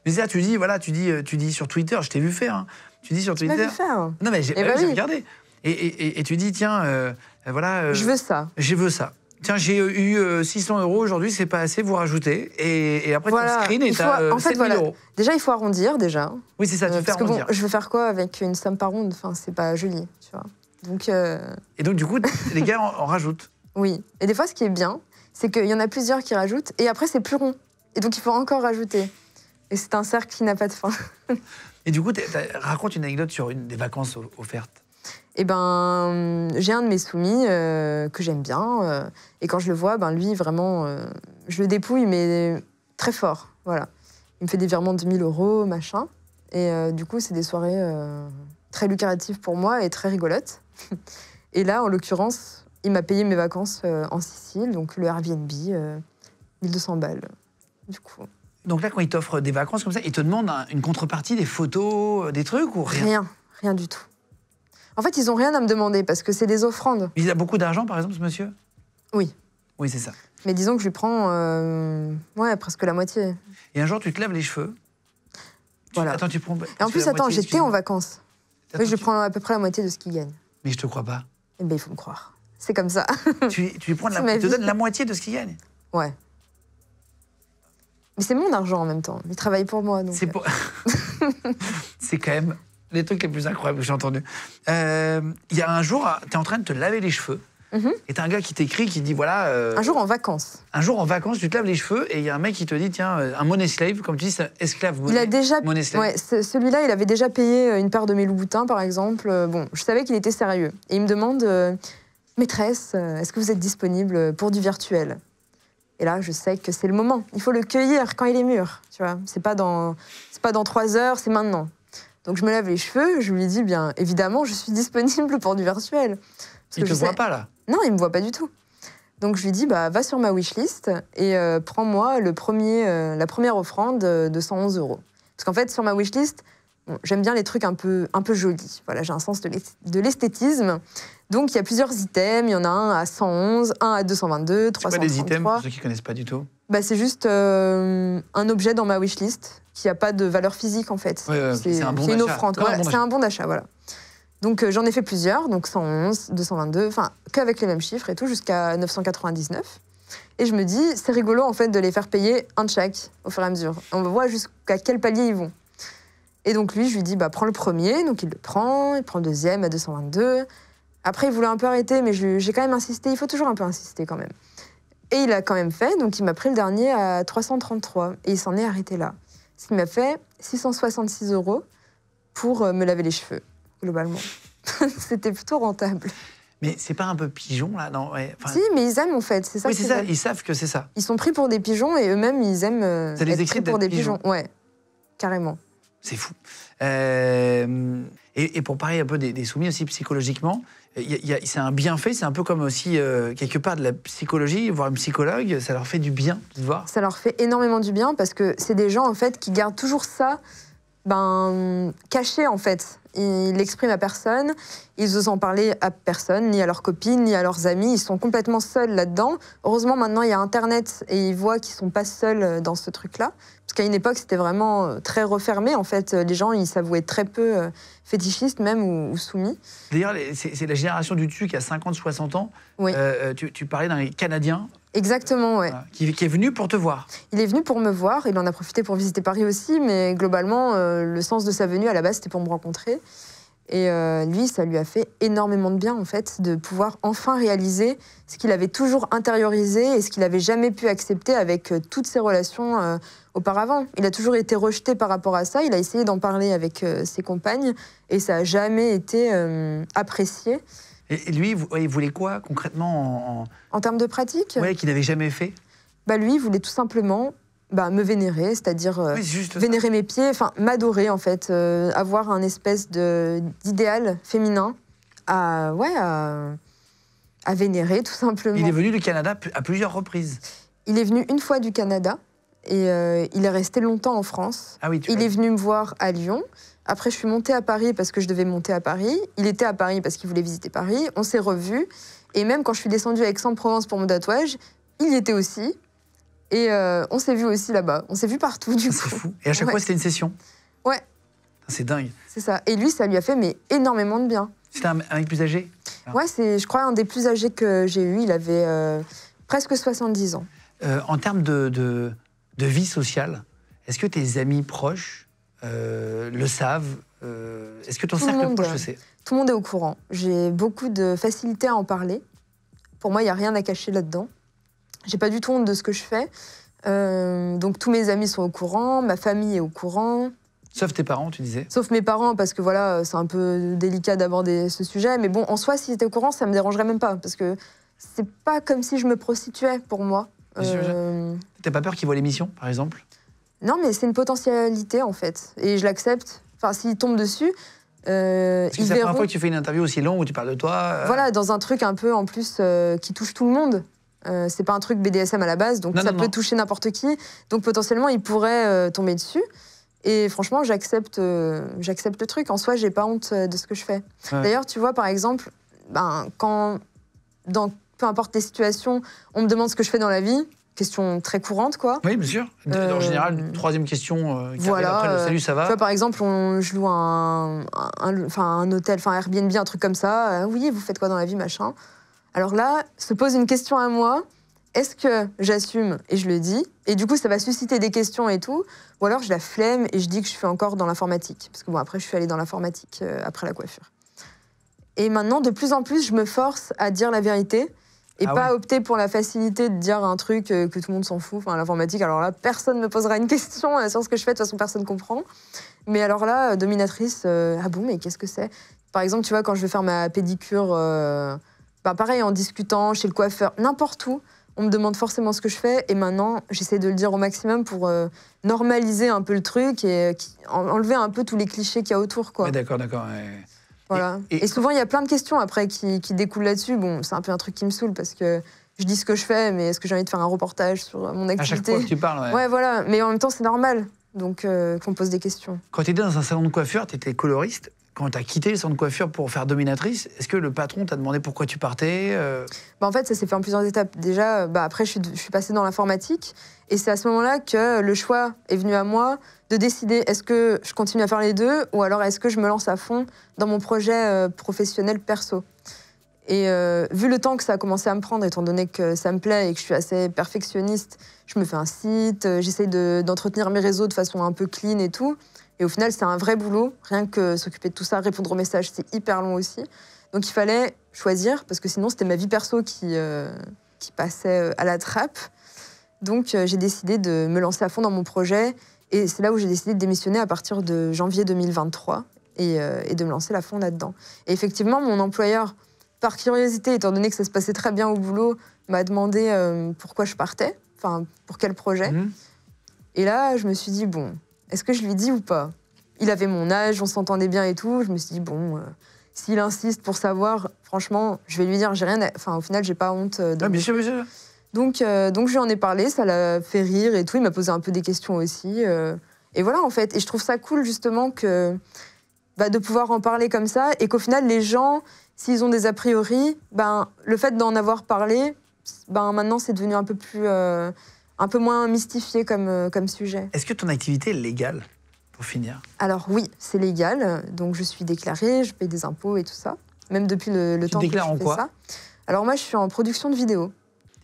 Mais c'est ça, tu dis sur Twitter, je t'ai vu faire. Hein. Tu dis sur Tu m'as Twitter. vu faire. Non, mais j'ai Eh ben oui. regardé. Et tu dis, tiens, voilà. Je veux ça. Je veux ça. Tiens, j'ai eu 600 € aujourd'hui, c'est pas assez, vous rajoutez. Et après, Voilà. ton screen et Il faut- t'as en fait, 7000 voilà. €. Déjà, il faut arrondir déjà. Oui, c'est ça, tu fais Parce que bon, arrondir. je veux faire quoi avec une somme par ronde? Enfin, c'est pas joli, tu vois. Donc, Et donc, du coup, les gars en rajoutent. oui. Et des fois, ce qui est bien, c'est qu'il y en a plusieurs qui rajoutent, et après, c'est plus rond. Et donc, il faut encore rajouter. Et c'est un cercle qui n'a pas de fin. Et du coup, raconte une anecdote sur une des vacances offertes. Eh ben, j'ai un de mes soumis que j'aime bien. Et quand je le vois, ben lui, vraiment, je le dépouille, mais très fort. Voilà. Il me fait des virements de 1000 €, machin. Et du coup, c'est des soirées très lucratives pour moi et très rigolotes. Et là, en l'occurrence, il m'a payé mes vacances en Sicile, donc le Airbnb, 1200 balles. Du coup, Donc là, quand ils t'offrent des vacances comme ça, ils te demandent une contrepartie, des photos, des trucs ou rien? rien du tout. En fait, ils n'ont rien à me demander parce que c'est des offrandes. Il a beaucoup d'argent, par exemple, ce monsieur? Oui. Oui, c'est ça. Mais disons que je lui prends presque la moitié. Et un jour, tu te laves les cheveux. Voilà. Attends, tu prends. Et en plus, attends, j'étais en vacances. Attends, Oui, je prends à peu près la moitié de ce qu'il gagne. Mais je te crois pas. Eh ben, il faut me croire. C'est comme ça. tu lui prends C'est ma il te vie. donne la moitié de ce qu'il gagne. Ouais. Mais c'est mon argent en même temps. Il travaille pour moi. Donc... C'est pour... C'est quand même les trucs les plus incroyables que j'ai entendus. Il y a un jour, tu es en train de te laver les cheveux. Et t'as un gars qui t'écrit, qui dit voilà. Un jour en vacances. Un jour en vacances, tu te laves les cheveux et il y a un mec qui te dit tiens, un money slave, comme tu dis, c'est esclave money. Il a déjà. Money slave. Ouais, celui-là, il avait déjà payé une paire de mes Louboutins, par exemple. Bon, je savais qu'il était sérieux. Et il me demande maîtresse, est-ce que vous êtes disponible pour du virtuel? Et là, je sais que c'est le moment. Il faut le cueillir quand il est mûr. Tu vois, c'est pas dans 3 heures, c'est maintenant. Donc je me lave les cheveux, je lui dis bien évidemment, je suis disponible pour du virtuel. Il te voit pas là? Non, il me voit pas du tout. Donc je lui dis va sur ma wishlist et prends-moi la première offrande de 111 €. Parce qu'en fait sur ma wishlist, j'aime bien les trucs un peu jolis. Voilà, j'ai un sens de l'esthétisme. Donc il y a plusieurs items, il y en a un à 111, un à 222, 333. C'est quoi des items pour ceux qui connaissent pas du tout? C'est juste un objet dans ma wishlist qui n'a pas de valeur physique en fait. C'est un bon d'achat. C'est une offrande. Voilà, c'est un bon d'achat, voilà. Donc j'en ai fait plusieurs, donc 111, 222, enfin qu'avec les mêmes chiffres et tout, jusqu'à 999. Et je me dis, c'est rigolo en fait de les faire payer un de chaque au fur et à mesure. On voit jusqu'à quel palier ils vont. Et donc lui, je lui dis, prends le premier, donc il prend le deuxième à 222. Après, il voulait un peu arrêter, mais j'ai quand même insisté, il faut toujours un peu insister quand même. Et il a quand même fait, donc il m'a pris le dernier à 333, et il s'en est arrêté là. Ce qui m'a fait 666 € pour me laver les cheveux, globalement. C'était plutôt rentable. Mais c'est pas un peu pigeon, là, non? Si, mais ils aiment, en fait, c'est ça. Oui, c'est ça, ils savent que c'est ça. Ils sont pris pour des pigeons, et eux-mêmes, ils aiment être pris pour des pigeons. Ouais, carrément. C'est fou. Et pour parler un peu des soumis aussi psychologiquement, c'est un bienfait, c'est un peu comme aussi quelque part de la psychologie, voir un psychologue, ça leur fait du bien de te voir. Ça leur fait énormément du bien parce que c'est des gens en fait qui gardent toujours ça caché en fait. Ils l'expriment à personne, ils osent en parler à personne, ni à leurs copines, ni à leurs amis. Ils sont complètement seuls là-dedans. Heureusement, maintenant, il y a Internet et ils voient qu'ils ne sont pas seuls dans ce truc-là. Parce qu'à une époque, c'était vraiment très refermé. En fait, les gens, ils s'avouaient très peu fétichistes même ou soumis. D'ailleurs, c'est la génération du dessus qui a 50, 60 ans. Oui. Tu parlais d'un Canadien. Exactement, ouais. Qui est venu pour te voir. Il est venu pour me voir, il en a profité pour visiter Paris aussi, mais globalement, le sens de sa venue, à la base, c'était pour me rencontrer. Et lui, ça lui a fait énormément de bien, en fait, de pouvoir enfin réaliser ce qu'il avait toujours intériorisé et ce qu'il n'avait jamais pu accepter avec toutes ses relations auparavant. Il a toujours été rejeté par rapport à ça, il a essayé d'en parler avec ses compagnes, et ça n'a jamais été apprécié. Et lui, il voulait quoi, concrètement en termes de pratique? Oui, qu'il n'avait jamais fait. Lui, il voulait tout simplement me vénérer, c'est-à-dire vénérer mes pieds, enfin m'adorer en fait, avoir un espèce d'idéal féminin à vénérer tout simplement. Il est venu du Canada à plusieurs reprises. Il est venu une fois du Canada et il est resté longtemps en France. Ah oui, il est venu me voir à Lyon. Après, je suis montée à Paris parce que je devais monter à Paris. Il était à Paris parce qu'il voulait visiter Paris. On s'est revus. Et même quand je suis descendue à Aix-en-Provence pour mon tatouage, il y était aussi. Et on s'est vus aussi là-bas. On s'est vus partout, du coup. C'est fou. Et à chaque fois, c'était une session? Ouais. C'est dingue. C'est ça. Et lui, ça lui a fait énormément de bien. C'était un mec plus âgé? Ouais, c'est, je crois, un des plus âgés que j'ai eu. Il avait presque 70 ans. En termes de vie sociale, est-ce que tes amis proches le savent? Est-ce que ton cercle proche le sait? Tout le monde est au courant. J'ai beaucoup de facilité à en parler. Pour moi, il n'y a rien à cacher là-dedans. J'ai pas du tout honte de ce que je fais. Donc tous mes amis sont au courant, ma famille est au courant. Sauf tes parents, tu disais? Sauf mes parents, parce que voilà, c'est un peu délicat d'aborder ce sujet. Mais bon, en soi, s'ils étaient au courant, ça me dérangerait même pas. Parce que c'est pas comme si je me prostituais, pour moi. T'as pas peur qu'ils voient l'émission, par exemple? Non, mais c'est une potentialité, en fait. Et je l'accepte. Enfin, s'ils tombent dessus, Parce que c'est la première fois que tu fais une interview aussi longue où tu parles de toi. Voilà, dans un truc un peu, en plus, qui touche tout le monde. C'est pas un truc BDSM à la base, donc ça peut toucher n'importe qui. Donc potentiellement, il pourrait tomber dessus. Et franchement, j'accepte le truc. En soi, j'ai pas honte de ce que je fais. Ouais. D'ailleurs, tu vois, par exemple, quand, dans peu importe les situations, on me demande ce que je fais dans la vie, question très courante, quoi. Oui, bien sûr. En général, troisième question, voilà, après le salut, ça va. Tu vois, par exemple, je loue un hôtel, un Airbnb, un truc comme ça. Oui, vous faites quoi dans la vie, machin. Alors là, se pose une question à moi. Est-ce que j'assume et je le dis? Et du coup, ça va susciter des questions et tout. Ou alors, je la flemme et je dis que je suis encore dans l'informatique. Parce que bon, après, je suis allée dans l'informatique après la coiffure. Et maintenant, de plus en plus, je me force à dire la vérité et pas opter pour la facilité de dire un truc que tout le monde s'en fout. Enfin, l'informatique, alors là, personne ne me posera une question sur ce que je fais. De toute façon, personne ne comprend. Mais alors là, dominatrice, ah bon, mais qu'est-ce que c'est? Par exemple, tu vois, quand je vais faire ma pédicure, pareil, en discutant chez le coiffeur, n'importe où, on me demande forcément ce que je fais. Et maintenant, j'essaie de le dire au maximum pour normaliser un peu le truc et enlever un peu tous les clichés qu'il y a autour, quoi. Ouais, d'accord. Ouais. Voilà. Et souvent, il y a plein de questions après qui découlent là-dessus. Bon, c'est un peu un truc qui me saoule parce que je dis ce que je fais, mais est-ce que j'ai envie de faire un reportage sur mon activité? À chaque fois que tu parles, ouais, voilà. Mais en même temps, c'est normal. Donc, qu'on pose des questions. Quand tu étais dans un salon de coiffure, tu étais coloriste. Quand tu as quitté le salon de coiffure pour faire dominatrice, est-ce que le patron t'a demandé pourquoi tu partais? En fait, ça s'est fait en plusieurs étapes. Déjà, après, je suis passée dans l'informatique. Et c'est à ce moment-là que le choix est venu à moi de décider est-ce que je continue à faire les deux ou alors est-ce que je me lance à fond dans mon projet professionnel perso. Et vu le temps que ça a commencé à me prendre, étant donné que ça me plaît et que je suis assez perfectionniste, je me fais un site, j'essaye d'entretenir mes réseaux de façon un peu clean et tout. Et au final, c'est un vrai boulot. Rien que s'occuper de tout ça, répondre aux messages, c'est hyper long aussi. Donc il fallait choisir, parce que sinon, c'était ma vie perso qui passait à la trappe. Donc j'ai décidé de me lancer à fond dans mon projet. Et c'est là où j'ai décidé de démissionner à partir de janvier 2023 et de me lancer à fond là-dedans. Et effectivement, mon employeur, par curiosité, étant donné que ça se passait très bien au boulot, m'a demandé pourquoi je partais, enfin, pour quel projet. Et là, je me suis dit, bon, est-ce que je lui dis ou pas? Il avait mon âge, on s'entendait bien et tout. Je me suis dit, bon, s'il insiste pour savoir, franchement, je vais lui dire, j'ai rien à... Enfin, au final, j'ai pas honte de... bien sûr, bien sûr. Donc je lui en ai parlé, ça l'a fait rire et tout. Il m'a posé un peu des questions aussi. Et voilà, en fait. Et je trouve ça cool, justement, de pouvoir en parler comme ça et qu'au final, les gens, s'ils ont des a priori, le fait d'en avoir parlé, maintenant, c'est devenu un peu moins mystifié comme sujet. Est-ce que ton activité est légale, pour finir? Alors oui, c'est légal. Donc je suis déclarée, je paye des impôts et tout ça. Même depuis le temps que je fais ça. Alors moi, je suis en production de vidéos.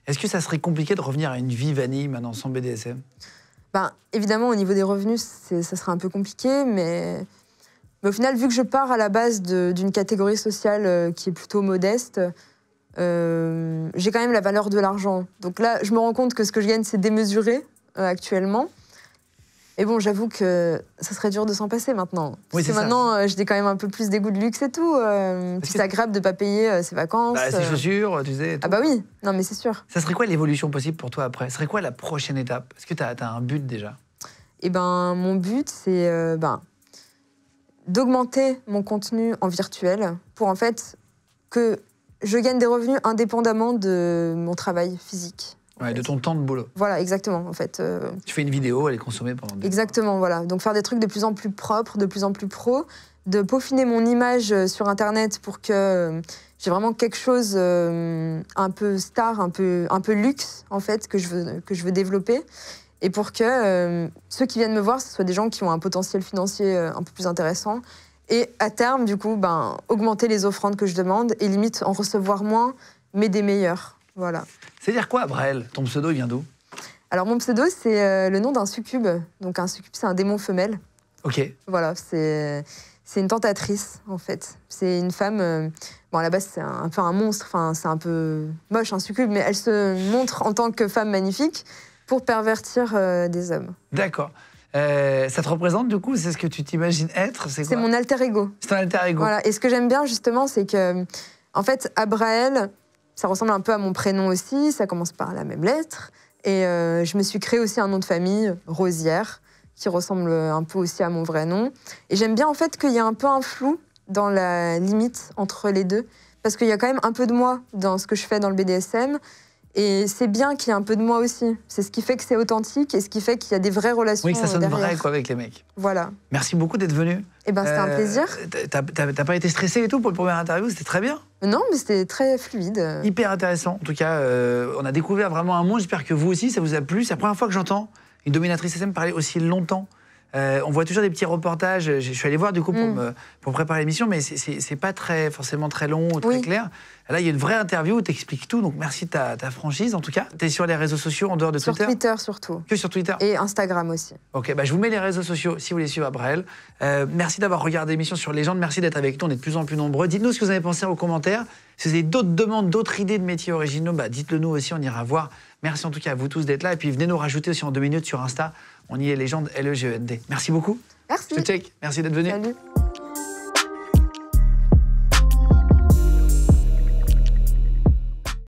Est-ce que ça serait compliqué de revenir à une vie vanille maintenant sans BDSM? Évidemment, au niveau des revenus, ça serait un peu compliqué, mais au final, vu que je pars à la base d'une catégorie sociale qui est plutôt modeste, j'ai quand même la valeur de l'argent. Donc là, je me rends compte que ce que je gagne, c'est démesuré actuellement. Et bon, j'avoue que ça serait dur de s'en passer maintenant. Parce que maintenant, j'ai quand même un peu plus des goûts de luxe et tout. Puis c'est agréable de ne pas payer ses vacances. Ses chaussures, tu sais. Ah bah oui, non mais c'est sûr. Ça serait quoi l'évolution possible pour toi après? Ce serait quoi la prochaine étape? Est-ce que tu as un but déjà? Eh ben, mon but, c'est d'augmenter mon contenu en virtuel pour en fait que je gagne des revenus indépendamment de mon travail physique. Ouais, de ton temps de boulot. Voilà, exactement, en fait. Tu fais une vidéo, elle est consommée pendant des Exactement, voilà. Donc faire des trucs de plus en plus propres, de plus en plus pro, de peaufiner mon image sur Internet pour que j'ai vraiment quelque chose un peu star, un peu luxe, en fait, que je veux développer. Et pour que ceux qui viennent me voir, ce soient des gens qui ont un potentiel financier un peu plus intéressant. Et à terme, du coup, augmenter les offrandes que je demande et limite en recevoir moins, mais des meilleurs. Voilà. C'est-à-dire quoi, Abraël? Ton pseudo, il vient d'où? Alors, mon pseudo, c'est le nom d'un succube. Donc, un succube, c'est un démon femelle. Ok. Voilà, c'est une tentatrice, en fait. C'est une femme... à la base, c'est un peu un monstre. Enfin, c'est un peu moche, un succube, mais elle se montre en tant que femme magnifique pour pervertir des hommes. D'accord. Ça te représente, du coup? C'est ce que tu t'imagines être? C'est mon alter ego. C'est ton alter ego. Voilà. Et ce que j'aime bien, justement, c'est que... En fait, Abraël... Ça ressemble un peu à mon prénom aussi, ça commence par la même lettre. Et je me suis créé aussi un nom de famille, Rosière, qui ressemble un peu aussi à mon vrai nom. Et j'aime bien en fait qu'il y a un peu un flou dans la limite entre les deux. Parce qu'il y a quand même un peu de moi dans ce que je fais dans le BDSM. Et c'est bien qu'il y ait un peu de moi aussi. C'est ce qui fait que c'est authentique et ce qui fait qu'il y a des vraies relations. Oui, que ça sonne derrière. vrai, quoi, avec les mecs. Voilà. Merci beaucoup d'être venu. Eh ben, c'était un plaisir. T'as pas été stressé et tout pour le premier interview? C'était très bien. Non, mais c'était très fluide. Hyper intéressant. En tout cas, on a découvert vraiment un monde. J'espère que vous aussi, ça vous a plu. C'est la première fois que j'entends une dominatrice SM parler aussi longtemps On voit toujours des petits reportages. Je suis allé voir du coup pour préparer l'émission, mais c'est pas forcément très long ou très clair. Là, il y a une vraie interview où tu expliques tout, donc merci de ta franchise en tout cas. Tu es sur les réseaux sociaux en dehors de Twitter ? Sur Twitter surtout. Que sur Twitter ? Et Instagram aussi. Ok, je vous mets les réseaux sociaux si vous voulez suivre Abraël. Merci d'avoir regardé l'émission sur Légende, merci d'être avec nous, on est de plus en plus nombreux. Dites-nous ce que vous avez pensé en commentaire. Si vous avez d'autres demandes, d'autres idées de métiers originaux, dites-le nous aussi, on ira voir. Merci en tout cas à vous tous d'être là. Et puis venez nous rajouter aussi en 2 minutes sur Insta. On y est Légende, Legend. Merci beaucoup. Merci. Merci d'être venu. Salut.